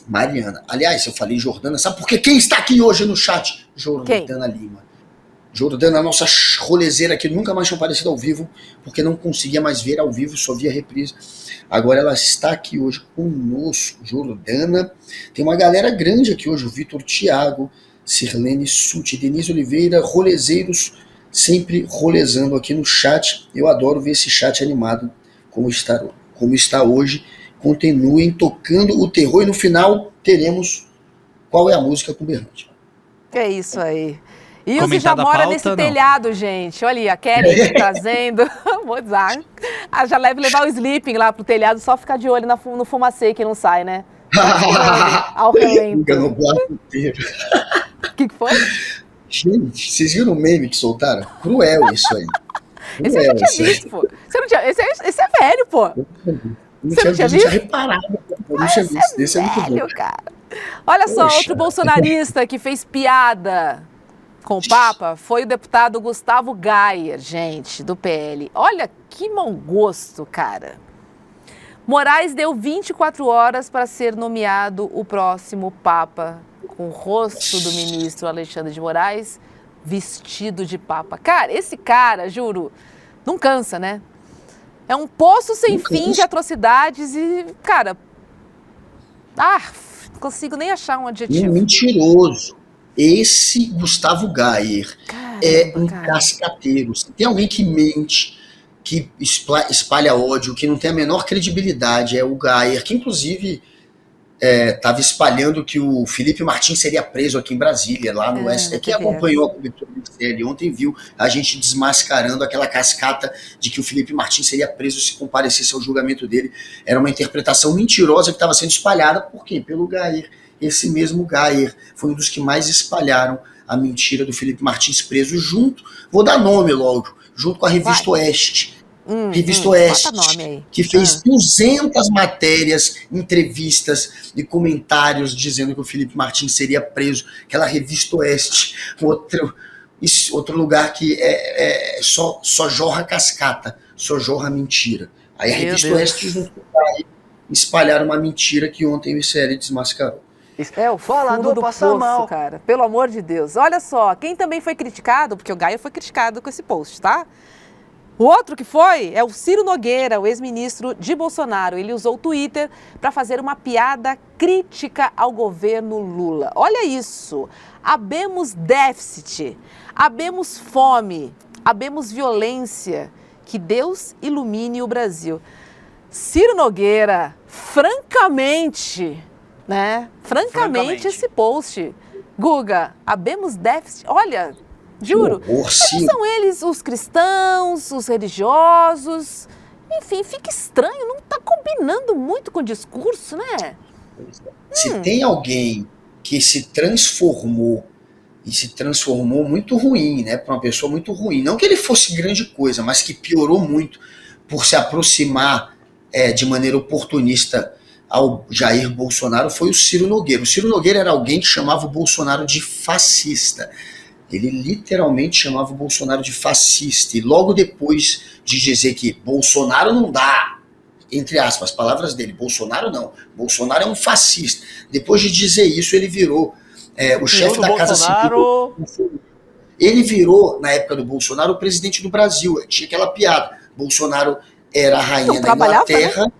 Mariana. Aliás, eu falei Jordana, sabe por quê? Quem está aqui hoje no chat? Jordana Lima. Jordana, a nossa rolezeira que nunca mais tinha aparecido ao vivo, porque não conseguia mais ver ao vivo, só via reprise. Agora ela está aqui hoje conosco, Jordana. Tem uma galera grande aqui hoje, o Vitor Thiago, Sirlene Suti, Denise Oliveira, rolezeiros, sempre rolezando aqui no chat. Eu adoro ver esse chat animado como está hoje. Continuem tocando o terror e no final teremos qual é a música com Berrante. Que é isso aí. E você já mora nesse telhado, gente. Olha aí, a Kelly trazendo. Vou dizer. Já levar o sleeping lá pro telhado, só ficar de olho no fumacê que não sai, né? Ao relento. No bloco inteiro. O que foi? Gente, vocês viram o meme que soltaram? Cruel isso aí. Esse eu não tinha visto, pô. Você não tinha... Esse é velho, pô. Você não tinha visto? Reparado. Eu não tinha visto. Esse é muito bom. Cara. Olha só, outro bolsonarista que fez piada com o Papa foi o deputado Gustavo Gayer, gente, do PL. Olha que mau gosto, cara. Moraes deu 24 horas para ser nomeado o próximo Papa, com o rosto do ministro Alexandre de Moraes vestido de Papa. Cara, esse cara, juro, não cansa, né? É um poço sem fim de atrocidades e, cara... não consigo nem achar um adjetivo. Mentiroso. Esse Gustavo Gayer é um cascateiro. Se tem alguém que mente, que espalha ódio, que não tem a menor credibilidade, é o Gayer, que inclusive estava espalhando que o Felipe Martins seria preso aqui em Brasília, lá no STF. Quem acompanhou a cobertura do MSL ontem viu a gente desmascarando aquela cascata de que o Felipe Martins seria preso se comparecesse ao julgamento dele. Era uma interpretação mentirosa que estava sendo espalhada. Por quê? Pelo Gayer. Esse mesmo Gayer foi um dos que mais espalharam a mentira do Felipe Martins preso junto, vou dar nome logo, junto com a Revista Oeste. Revista Oeste, que fez 200 matérias, entrevistas e comentários dizendo que o Felipe Martins seria preso. Aquela Revista Oeste, outro lugar que só jorra cascata, só jorra mentira. Aí a Revista Oeste junto com o Gayer espalharam uma mentira que ontem o ICL desmascarou. É o fundo do poço, cara. Pelo amor de Deus. Olha só, quem também foi criticado, porque o Gayer foi criticado com esse post, tá? O outro que foi é o Ciro Nogueira, o ex-ministro de Bolsonaro. Ele usou o Twitter para fazer uma piada crítica ao governo Lula. Olha isso. Habemos déficit, habemos fome, habemos violência. Que Deus ilumine o Brasil. Ciro Nogueira, francamente, esse post. Guga, habemos déficit. Olha, juro, não são eles os cristãos, os religiosos. Enfim, fica estranho, não está combinando muito com o discurso, né? Se tem alguém que se transformou, e se transformou muito ruim, né? Para uma pessoa muito ruim. Não que ele fosse grande coisa, mas que piorou muito por se aproximar de maneira oportunista ao Jair Bolsonaro, foi o Ciro Nogueira. O Ciro Nogueira era alguém que chamava o Bolsonaro de fascista. Ele literalmente chamava o Bolsonaro de fascista. E logo depois de dizer que Bolsonaro não dá, entre aspas, palavras dele, Bolsonaro não, Bolsonaro é um fascista. Depois de dizer isso, ele virou o chefe da Casa Civil. Ele virou, na época do Bolsonaro, o presidente do Brasil. Tinha aquela piada. Bolsonaro era a rainha da Inglaterra, né?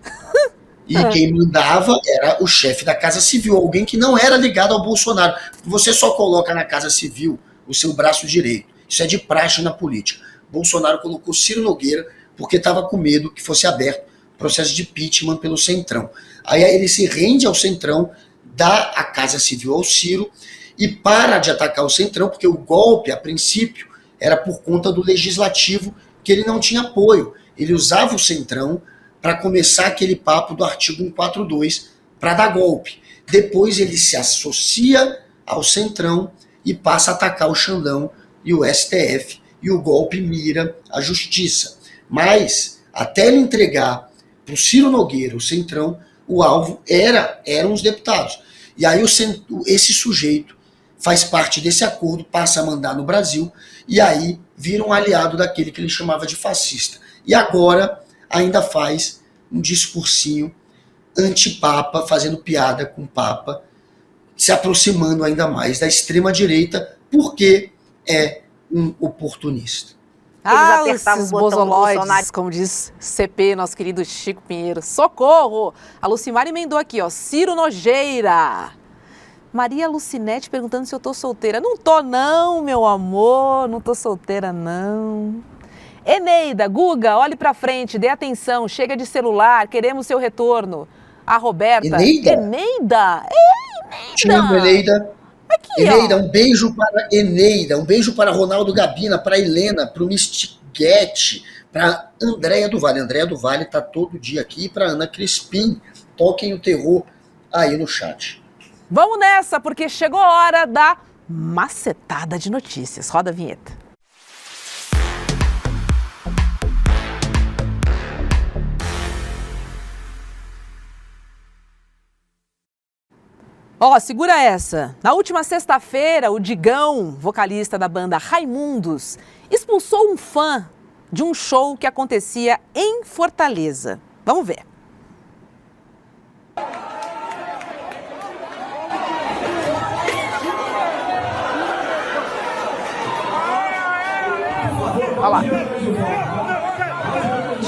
E quem mandava era o chefe da Casa Civil, alguém que não era ligado ao Bolsonaro. Você só coloca na Casa Civil o seu braço direito. Isso é de praxe na política. Bolsonaro colocou Ciro Nogueira porque estava com medo que fosse aberto processo de impeachment pelo Centrão. Aí ele se rende ao Centrão, dá a Casa Civil ao Ciro e para de atacar o Centrão, porque o golpe, a princípio, era por conta do Legislativo, que ele não tinha apoio. Ele usava o Centrão para começar aquele papo do artigo 142 para dar golpe. Depois ele se associa ao Centrão e passa a atacar o Xandão e o STF, e o golpe mira a justiça. Mas, até ele entregar para o Ciro Nogueira, o Centrão, o alvo eram os deputados. E aí esse sujeito faz parte desse acordo, passa a mandar no Brasil, e aí vira um aliado daquele que ele chamava de fascista. E agora ainda faz um discursinho anti-papa, fazendo piada com o papa, se aproximando ainda mais da extrema-direita, porque é um oportunista. Esses bozoloides, como diz CP, nosso querido Chico Pinheiro. Socorro! A Lucimar emendou aqui, ó, Ciro Nojeira. Maria Lucinete perguntando se eu tô solteira. Não tô não, meu amor, não tô solteira não. Eneida, Guga, olhe pra frente, dê atenção, chega de celular, queremos seu retorno. A Roberta. Eneida? Eneida? Te amo, Eneida. Aqui, Eneida, um beijo para Eneida, um beijo para Ronaldo Gabina, para Helena, para o Mistiguete, para Andréia do Vale. Andréia do Vale tá todo dia aqui, e para Ana Crispim. Toquem o terror aí no chat. Vamos nessa, porque chegou a hora da macetada de notícias. Roda a vinheta. Ó, segura essa. Na última sexta-feira, o Digão, vocalista da banda Raimundos, expulsou um fã de um show que acontecia em Fortaleza. Vamos ver. Olha lá.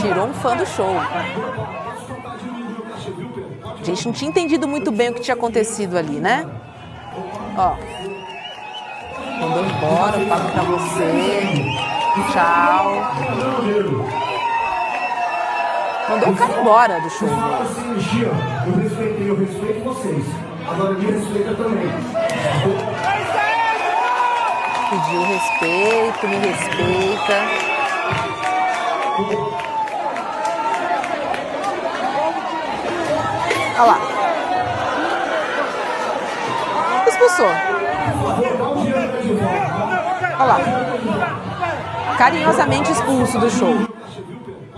Tirou um fã do show. A gente não tinha entendido muito bem o que tinha acontecido ali, né? Ó. Mandou embora, eu pago pra você. Tchau. Mandou o cara embora do show. Eu respeito vocês. Agora me respeita também. Pediu respeito, me respeita. Olha lá. Expulsou. Olha lá. Carinhosamente expulso do show.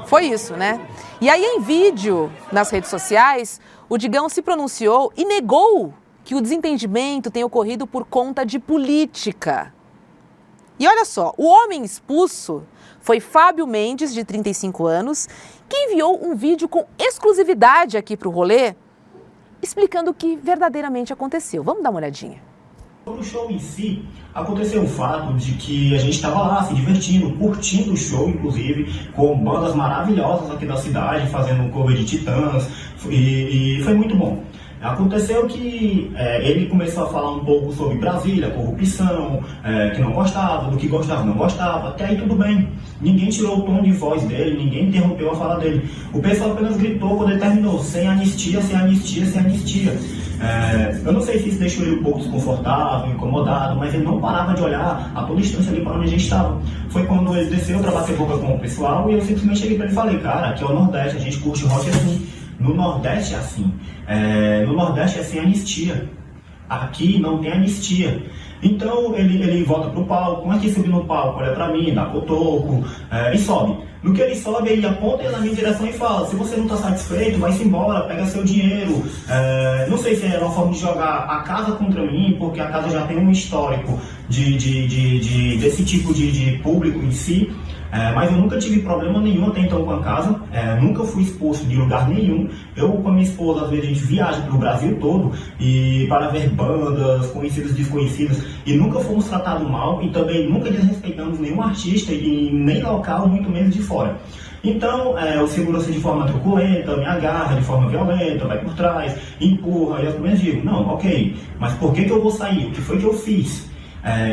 Foi isso, né? E aí, em vídeo nas redes sociais, o Digão se pronunciou e negou que o desentendimento tenha ocorrido por conta de política. E olha só, o homem expulso foi Fábio Mendes, de 35 anos, que enviou um vídeo com exclusividade aqui para o rolê, explicando o que verdadeiramente aconteceu. Vamos dar uma olhadinha. Sobre o show em si, aconteceu o fato de que a gente estava lá se divertindo, curtindo o show, inclusive, com bandas maravilhosas aqui da cidade, fazendo um cover de Titãs, e foi muito bom. Aconteceu que ele começou a falar um pouco sobre Brasília, corrupção, que não gostava, do que gostava, não gostava, até aí tudo bem. Ninguém tirou o tom de voz dele, ninguém interrompeu a fala dele. O pessoal apenas gritou quando ele terminou, sem anistia, sem anistia, sem anistia. Eu não sei se isso deixou ele um pouco desconfortável, incomodado, mas ele não parava de olhar a toda distância ali para onde a gente estava. Foi quando ele desceu para bater boca com o pessoal e eu simplesmente cheguei para ele e falei, cara, aqui é o Nordeste, a gente curte rock assim. No Nordeste é assim. No Nordeste é sem anistia. Aqui não tem anistia. Então ele volta pro palco, antes de subir no palco, olha pra mim, dá cotoco e sobe. No que ele sobe, ele aponta na minha direção e fala: se você não está satisfeito, vai-se embora, pega seu dinheiro. Não sei se era uma forma de jogar a casa contra mim, porque a casa já tem um histórico desse tipo de público em si. Mas eu nunca tive problema nenhum até então com a casa, nunca fui expulso de lugar nenhum. Eu com a minha esposa, às vezes a gente viaja pelo Brasil todo e para ver bandas, conhecidas, desconhecidas, e nunca fomos tratados mal e também nunca desrespeitamos nenhum artista e nem local, muito menos de fora. Então, o segurança de forma truculenta, me agarra de forma violenta, vai por trás, empurra, e eu também digo: não, ok, mas por que eu vou sair? O que foi que eu fiz?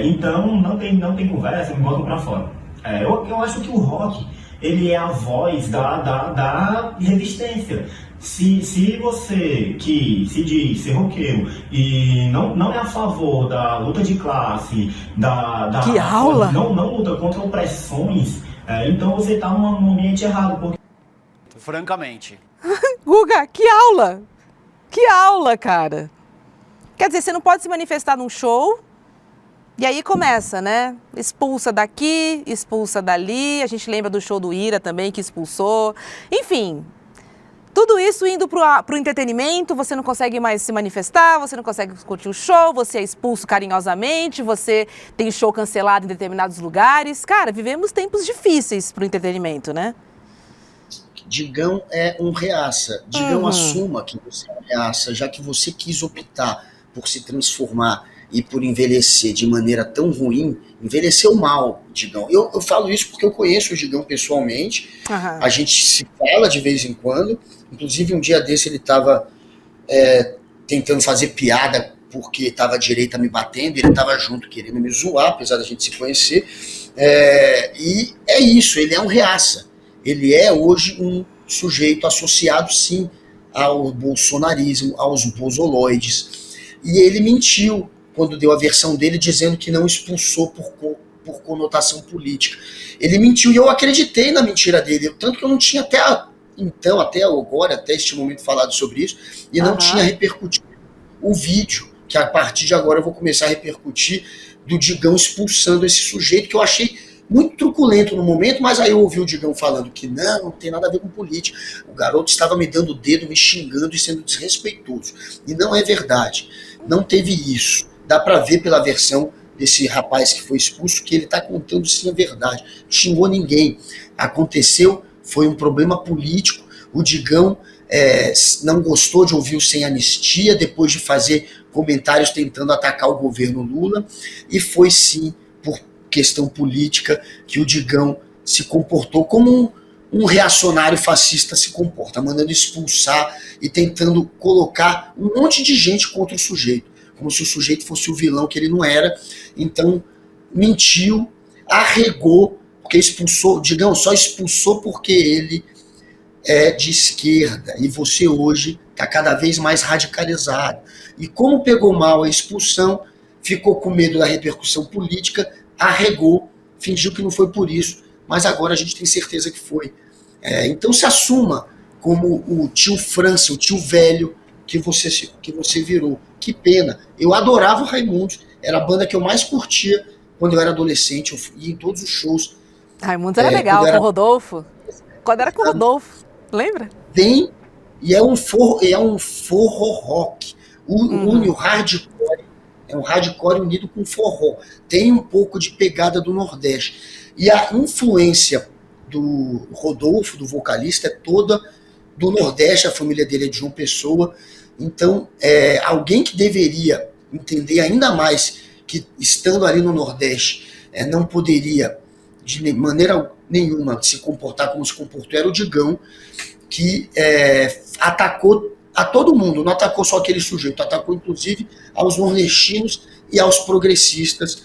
Então, não tem conversa, me botam pra fora. Eu acho que o rock, ele é a voz da resistência. Se você que se diz ser roqueiro e não é a favor da luta de classe, Que aula! Não luta contra opressões, então você está num ambiente errado. Porque... Francamente. Guga, que aula! Que aula, cara! Quer dizer, você não pode se manifestar num show... E aí começa, né? Expulsa daqui, expulsa dali. A gente lembra do show do Ira também, que expulsou. Enfim, tudo isso indo pro entretenimento, você não consegue mais se manifestar, você não consegue curtir o show, você é expulso carinhosamente, você tem show cancelado em determinados lugares. Cara, vivemos tempos difíceis pro entretenimento, né? Digão é um reaça. Digão, assuma que você é um reaça, já que você quis optar por se transformar e por envelhecer de maneira tão ruim, envelheceu mal, Digão. Eu falo isso porque eu conheço o Digão pessoalmente, a gente se fala de vez em quando, inclusive um dia desse ele estava tentando fazer piada porque estava a direita me batendo, ele estava junto querendo me zoar, apesar da gente se conhecer, e é isso, ele é um reaça, ele é hoje um sujeito associado sim ao bolsonarismo, aos bolsoloides, e ele mentiu quando deu a versão dele dizendo que não expulsou por conotação política. Ele mentiu e eu acreditei na mentira dele, tanto que eu não tinha até agora, até este momento falado sobre isso, e não tinha repercutido o vídeo, que a partir de agora eu vou começar a repercutir, do Digão expulsando esse sujeito, que eu achei muito truculento no momento, mas aí eu ouvi o Digão falando que não tem nada a ver com política. O garoto estava me dando o dedo, me xingando e sendo desrespeitoso. E não é verdade. Não teve isso. Dá pra ver pela versão desse rapaz que foi expulso que ele tá contando sim a verdade. Não xingou ninguém. Aconteceu, foi um problema político. O Digão não gostou de ouvir o Sem Anistia, depois de fazer comentários tentando atacar o governo Lula. E foi sim, por questão política, que o Digão se comportou como um reacionário fascista se comporta, mandando expulsar e tentando colocar um monte de gente contra o sujeito, como se o sujeito fosse o vilão que ele não era. Então, mentiu, arregou, porque expulsou, Digão só expulsou porque ele é de esquerda, e você hoje está cada vez mais radicalizado. E como pegou mal a expulsão, ficou com medo da repercussão política, arregou, fingiu que não foi por isso, mas agora a gente tem certeza que foi. Então se assuma como o tio França, o tio velho que você virou. Que pena. Eu adorava o Raimundos, era a banda que eu mais curtia quando eu era adolescente, eu ia em todos os shows. Raimundos era legal, com o Rodolfo. Quando era com o Rodolfo, lembra? Tem, e é um forró rock. Une o hardcore, é um hardcore unido com forró. Tem um pouco de pegada do Nordeste. E a influência do Rodolfo, do vocalista, é toda do Nordeste, a família dele é de João Pessoa. Então, alguém que deveria entender ainda mais que, estando ali no Nordeste, não poderia, de maneira nenhuma, se comportar como se comportou, era o Digão, que atacou a todo mundo, não atacou só aquele sujeito, atacou inclusive aos nordestinos e aos progressistas,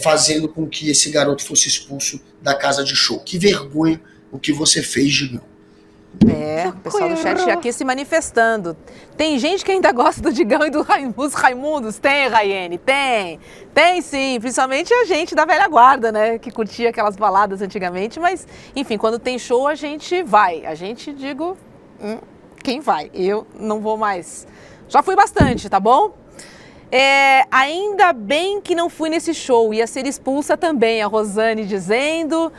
fazendo com que esse garoto fosse expulso da casa de show. Que vergonha o que você fez, Digão. O pessoal do chat aqui se manifestando. Tem gente que ainda gosta do Digão e do Raimundos? Tem, Raiane? Tem sim, principalmente a gente da velha guarda, né, que curtia aquelas baladas antigamente, mas, enfim, quando tem show a gente vai. A gente, digo, quem vai? Eu não vou mais. Já fui bastante, tá bom? Ainda bem que não fui nesse show, ia ser expulsa também, a Rosane dizendo.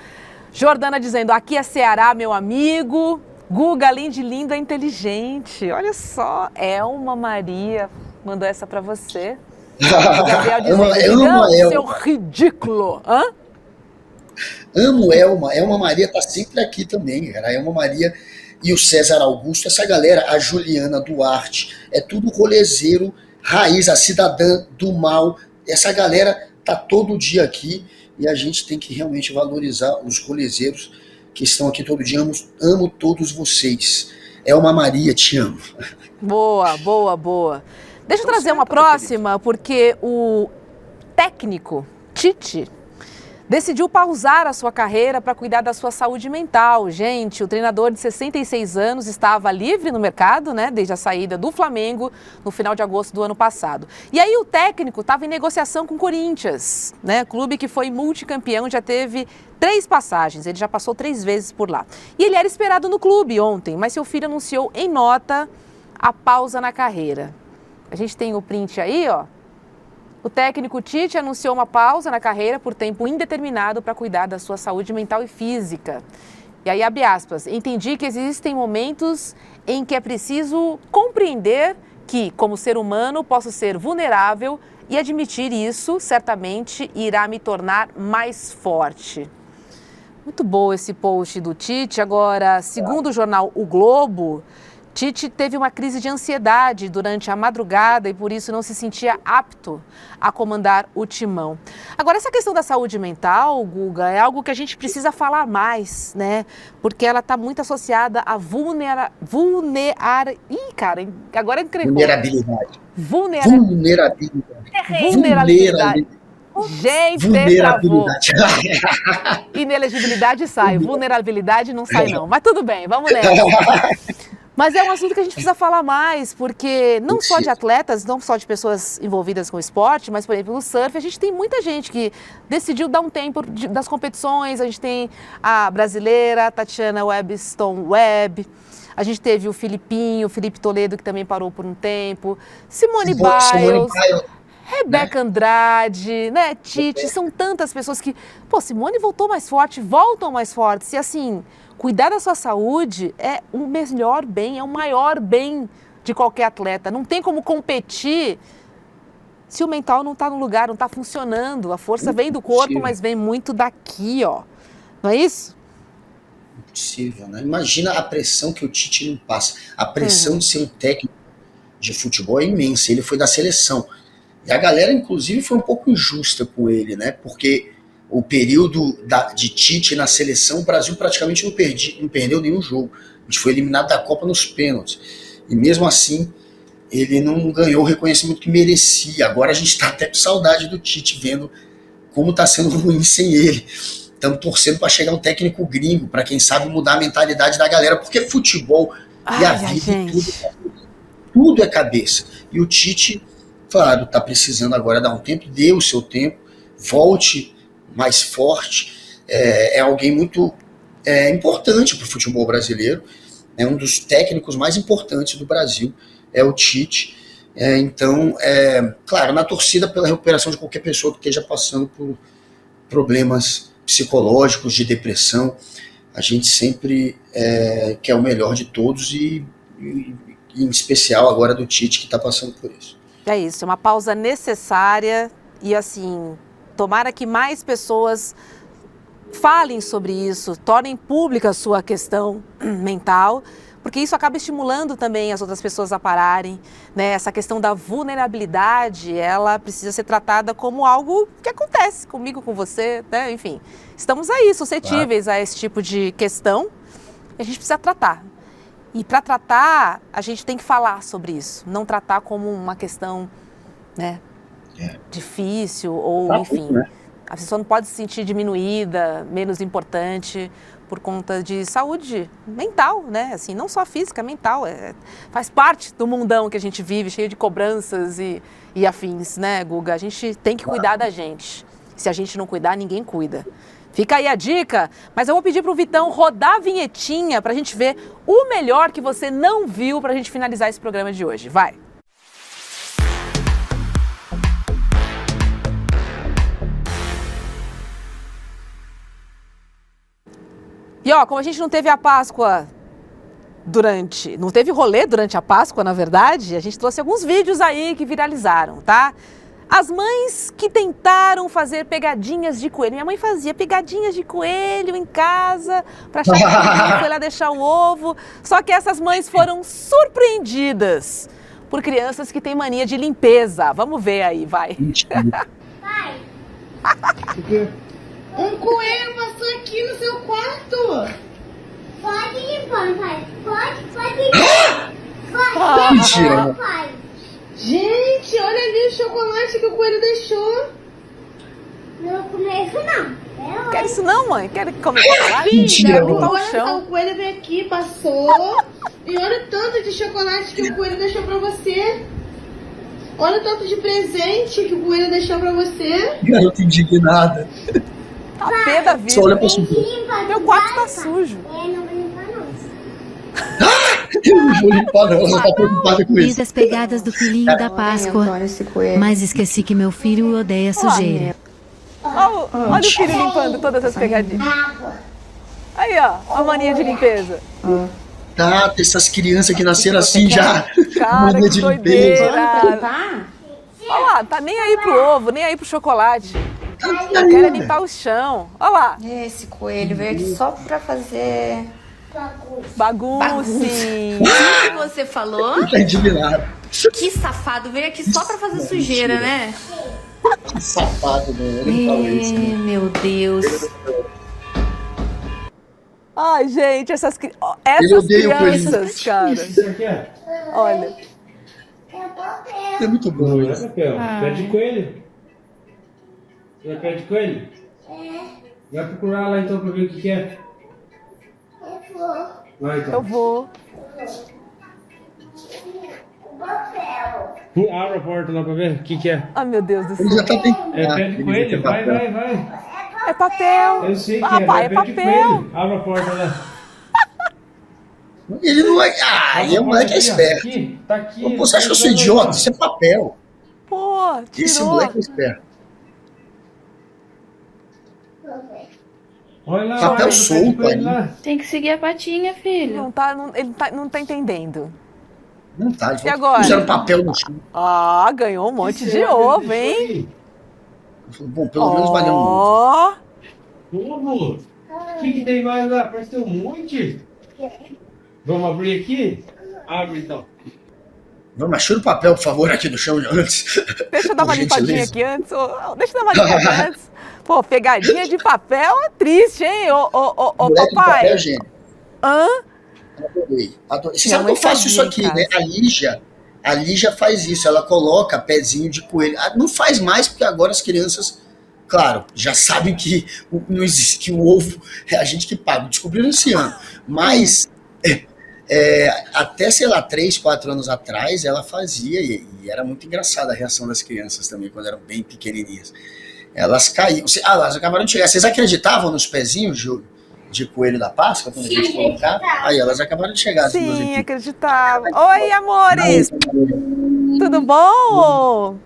Jordana dizendo, aqui é Ceará, meu amigo. Guga, além de lindo, é inteligente. Olha só, Elma Maria mandou essa pra você. O Gabriel dizendo, não, seu ridículo. Hã? Amo Elma. Elma Maria tá sempre aqui também, cara. A Elma Maria e o César Augusto, essa galera, a Juliana Duarte, é tudo rolezeiro raiz, a cidadã do mal. Essa galera tá todo dia aqui e a gente tem que realmente valorizar os rolezeiros que estão aqui todo dia. Amo todos vocês. Elma Maria, te amo. Boa, boa, boa. Deixa eu trazer uma próxima, porque o técnico Tite decidiu pausar a sua carreira para cuidar da sua saúde mental. Gente, o treinador de 66 anos estava livre no mercado, né, desde a saída do Flamengo no final de agosto do ano passado. E aí o técnico estava em negociação com o Corinthians, né, clube que foi multicampeão, já teve 3 passagens, ele já passou 3 vezes por lá. E ele era esperado no clube ontem, mas seu filho anunciou em nota a pausa na carreira. A gente tem o print aí, ó. O técnico Tite anunciou uma pausa na carreira por tempo indeterminado para cuidar da sua saúde mental e física. E aí, abre aspas, entendi que existem momentos em que é preciso compreender que, como ser humano, posso ser vulnerável e admitir isso, certamente, irá me tornar mais forte. Muito bom esse post do Tite. Agora, segundo o jornal O Globo, Tite teve uma crise de ansiedade durante a madrugada e por isso não se sentia apto a comandar o timão. Agora, essa questão da saúde mental, Guga, é algo que a gente precisa falar mais, né? Porque ela está muito associada à vulnerabilidade. Gente, vulnerabilidade. Inelegibilidade sai, vulnerabilidade não sai não. Mas tudo bem, vamos nessa. Mas é um assunto que a gente precisa falar mais, porque não só de atletas, não só de pessoas envolvidas com esporte, mas, por exemplo, no surf, a gente tem muita gente que decidiu dar um tempo das competições. A gente tem a brasileira, Tatiana Webstone Webb, a gente teve o Felipe Toledo, que também parou por um tempo, Simone Biles, Rebeca Andrade, né, Tite, são tantas pessoas que... Pô, Simone voltou mais forte, voltam mais fortes, e assim... Cuidar da sua saúde é o melhor bem, é o maior bem de qualquer atleta. Não tem como competir se o mental não está no lugar, não está funcionando. A força vem do corpo, mas vem muito daqui, ó. Não é isso? Impossível, né? Imagina a pressão que o Tite não passa. A pressão de ser um técnico de futebol é imensa. Ele foi da seleção. E a galera, inclusive, foi um pouco injusta com ele, né? Porque... o período de Tite na seleção, o Brasil praticamente não perdeu nenhum jogo. A gente foi eliminado da Copa nos pênaltis. E mesmo assim, ele não ganhou o reconhecimento que merecia. Agora a gente está até com saudade do Tite, vendo como está sendo ruim sem ele. Estamos torcendo para chegar um técnico gringo, para quem sabe mudar a mentalidade da galera, porque futebol e a vida tudo é cabeça. E o Tite, claro, está precisando agora dar um tempo, dê o seu tempo, volte mais forte, é alguém muito importante para o futebol brasileiro, é um dos técnicos mais importantes do Brasil, é o Tite. Então, claro, na torcida pela recuperação de qualquer pessoa que esteja passando por problemas psicológicos, de depressão, a gente sempre quer o melhor de todos e em especial agora do Tite, que está passando por isso. É isso, é uma pausa necessária e assim... Tomara que mais pessoas falem sobre isso, tornem pública a sua questão mental, porque isso acaba estimulando também as outras pessoas a pararem, né? Essa questão da vulnerabilidade, ela precisa ser tratada como algo que acontece comigo, com você, né? Enfim, estamos aí suscetíveis a esse tipo de questão e a gente precisa tratar. E para tratar, a gente tem que falar sobre isso, não tratar como uma questão, né? Difícil ou enfim, a pessoa não pode se sentir diminuída, menos importante por conta de saúde mental, né? Assim, não só física, mental, faz parte do mundão que a gente vive, cheio de cobranças e afins, né, Guga? A gente tem que cuidar da gente. Se a gente não cuidar, ninguém cuida. Fica aí a dica, mas eu vou pedir pro Vitão rodar a vinhetinha pra gente ver o melhor que você não viu pra gente finalizar esse programa de hoje. Vai! E ó, como a gente não teve a Páscoa não teve rolê durante a Páscoa, na verdade, a gente trouxe alguns vídeos aí que viralizaram, tá? As mães que tentaram fazer pegadinhas de coelho. Minha mãe fazia pegadinhas de coelho em casa para achar que a foi lá deixar o ovo. Só que essas mães foram surpreendidas por crianças que têm mania de limpeza. Vamos ver aí, vai. Pai, Um coelho passou aqui no seu quarto. pode limpar, pai. Pode limpar. Mentira. Pai. Gente, olha ali o chocolate que o coelho deixou. Não comer isso não. Quer isso não, mãe? Quer comer chocolate? Mentira, Quer limpar o Olha, chão. o coelho veio aqui, passou. E olha o tanto de chocolate que o coelho deixou pra você. Olha o tanto de presente que o coelho deixou pra você. Garota indignada. Tá pé da vida. Só olha pra subir. Meu quarto tá sujo. Não vou limpar não. Eu não vou limpar, não. Ela tá preocupada com Fiz isso. as pegadas do filhinho da Páscoa, mas esqueci que meu filho odeia sujeira. Olha o filho limpando todas as pegadinhas. Aí, ó, a mania de limpeza. Tá, tem essas crianças que nasceram assim já. Cara, Mania que de doideira. limpeza. Olha lá, tá nem aí pro ovo, nem aí pro chocolate. Eu quero limpar o chão. Olha lá. Esse coelho veio aqui só pra fazer... Bagunça. O que você falou? Tá indignado. Que safado, veio aqui só pra fazer sujeira, né? Que safado, né? Ele falou isso. Meu Deus. Ai, gente, essas Ele crianças, cara. Isso aqui é? Olha. É muito bom Não é isso. papel. Pé de coelho. É pé de coelho? Vai procurar lá então pra ver o que é. Vai então. Eu vou. Abre a porta lá pra ver o que é. Ai, meu Deus do céu. Ele já tá bem. É pé de coelho? Vai. É papel. Eu sei que Pai, é é pé de papel. coelho. Abre a porta lá. Ele não é. Ele é um moleque esperto. Aqui, tá aqui. Pô, você acha que eu sou idiota? Isso é papel. Pô, Esse tirou. moleque é esperto. Olha lá, Papel olha, solto pé de coelho aí. lá. Tem que seguir a patinha, filho. Ele não tá entendendo. Não tá. Ele E agora? Puseram papel no chão. Ah, ganhou um monte de ovo, hein? Bom, pelo menos valeu um ovo. Ó. Ovo? O que tem mais lá? Parece ter um monte. Vamos abrir aqui? Abre então. Vamos, mas tira o papel, por favor, aqui do chão antes. Deixa eu dar uma Por limpadinha gentileza. aqui antes. Deixa eu dar uma limpadinha antes. Pô, pegadinha de papel é triste, hein? Ô, Moleque de papai. papel, gênio. Hã? Adorei. Você Minha sabe que eu mãe faço isso fazia aqui, em né? A Lígia faz isso. Ela coloca pezinho de coelho. Não faz mais, porque agora as crianças, claro, já sabem que não existe, que o ovo é a gente que paga. Descobriram esse ano. Mas até, sei lá, 3, 4 anos atrás, ela fazia, e era muito engraçada a reação das crianças também, quando eram bem pequenininhas. Elas caíam. Elas acabaram de chegar. Vocês acreditavam nos pezinhos de coelho da Páscoa, quando a gente colocava? Aí elas acabaram de chegar. Sim, acreditava. Oi, amores! Tudo bom?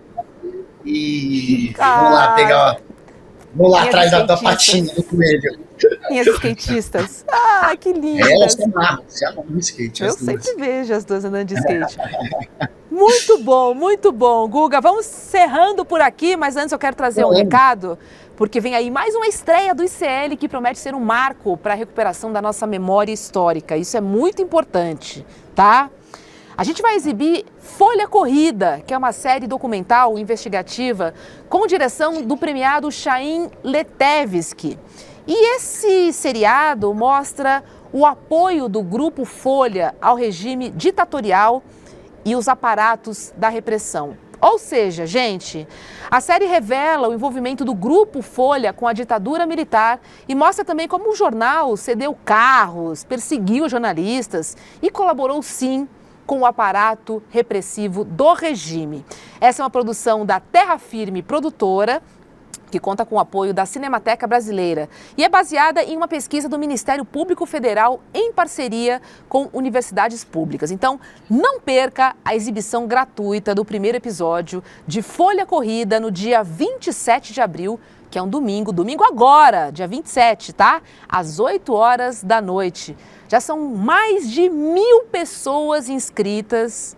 E vamos lá pegar. Vamos lá Minhas atrás da skatistas. patinha do coelho. Minhas skatistas. Ah, que lindas. Elas se amam no skate. Eu as duas. sempre vejo as duas andando de skate. Muito bom, muito bom. Guga, vamos encerrando por aqui, mas antes eu quero trazer um recado, porque vem aí mais uma estreia do ICL que promete ser um marco para a recuperação da nossa memória histórica. Isso é muito importante, tá? A gente vai exibir Folha Corrida, que é uma série documental investigativa com direção do premiado Chaim Letevsky. E esse seriado mostra o apoio do Grupo Folha ao regime ditatorial e os aparatos da repressão. Ou seja, gente, a série revela o envolvimento do Grupo Folha com a ditadura militar e mostra também como o jornal cedeu carros, perseguiu jornalistas e colaborou, sim, com o aparato repressivo do regime. Essa é uma produção da Terra Firme Produtora, que conta com o apoio da Cinemateca Brasileira e é baseada em uma pesquisa do Ministério Público Federal em parceria com universidades públicas. Então, não perca a exibição gratuita do primeiro episódio de Folha Corrida no dia 27 de abril, que é um domingo agora, dia 27, tá? Às 8 horas da noite. Já são mais de 1.000 pessoas inscritas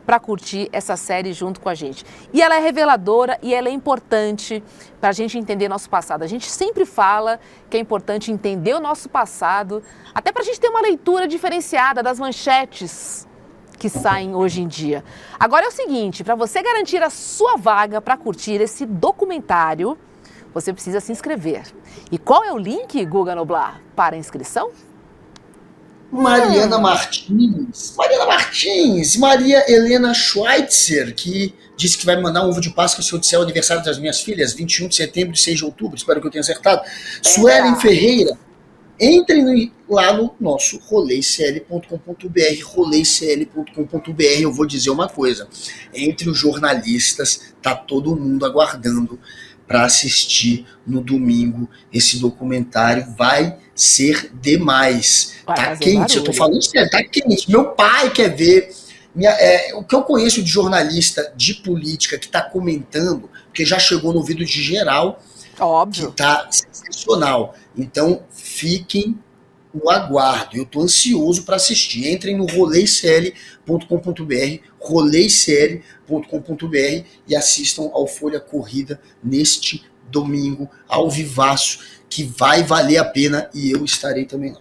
para curtir essa série junto com a gente. E ela é reveladora e ela é importante para a gente entender nosso passado. A gente sempre fala que é importante entender o nosso passado, até para a gente ter uma leitura diferenciada das manchetes que saem hoje em dia. Agora é o seguinte, para você garantir a sua vaga para curtir esse documentário, você precisa se inscrever. E qual é o link, Guga Noblar, para a inscrição? Mariana Martins, Maria Helena Schweitzer, que disse que vai me mandar um ovo de Páscoa se eu disser o aniversário das minhas filhas, 21 de setembro e 6 de outubro, espero que eu tenha acertado. Suelen Ferreira, entrem lá no nosso roleicl.com.br, roleicl.com.br. Eu vou dizer uma coisa, entre os jornalistas, tá todo mundo aguardando para assistir no domingo esse documentário. Vai ser demais. Tá quente, eu tô falando sério, tá quente. Meu pai quer ver. O que eu conheço de jornalista de política que tá comentando, porque já chegou no ouvido de geral, óbvio, que tá sensacional. Então, fiquem no aguardo. Eu tô ansioso para assistir. Entrem no roleicl.com.br, roleicl.com.br e assistam ao Folha Corrida neste domingo, ao vivaço, que vai valer a pena e eu estarei também lá.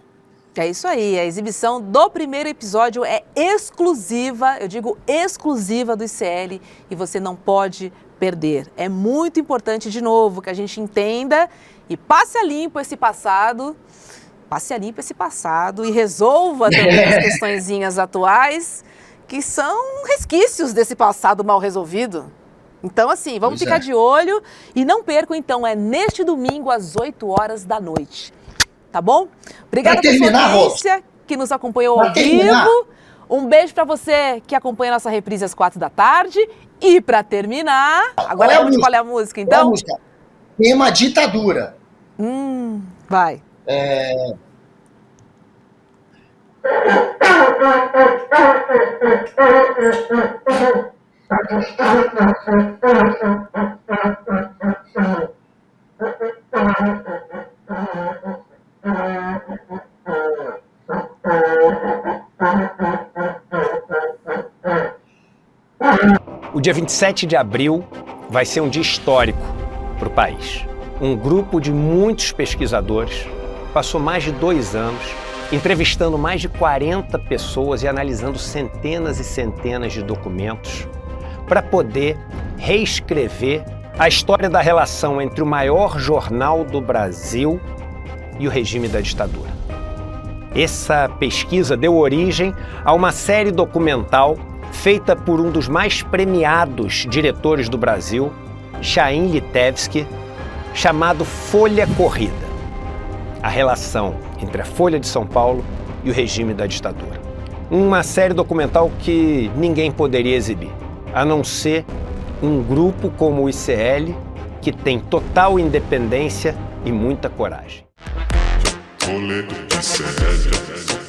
É isso aí, a exibição do primeiro episódio é exclusiva, eu digo exclusiva do ICL e você não pode perder. É muito importante, de novo, que a gente entenda e passe a limpo esse passado e resolva também as questõezinhas atuais que são resquícios desse passado mal resolvido. Então, assim, vamos ficar de olho e não percam, então, é neste domingo às 8 horas da noite. Tá bom? Obrigada por sua audiência, que nos acompanhou ao vivo. Um beijo pra você que acompanha a nossa reprise às 4 da tarde. E pra terminar, agora qual é a música, então? Qual é a música? Tema ditadura. Vai. O dia 27 de abril vai ser um dia histórico para o país. Um grupo de muitos pesquisadores passou mais de 2 anos entrevistando mais de 40 pessoas e analisando centenas e centenas de documentos para poder reescrever a história da relação entre o maior jornal do Brasil e o regime da ditadura. Essa pesquisa deu origem a uma série documental feita por um dos mais premiados diretores do Brasil, Chaim Litevski, chamado Folha Corrida. A relação entre a Folha de São Paulo e o regime da ditadura. Uma série documental que ninguém poderia exibir, a não ser um grupo como o ICL, que tem total independência e muita coragem. Rolê do ICL.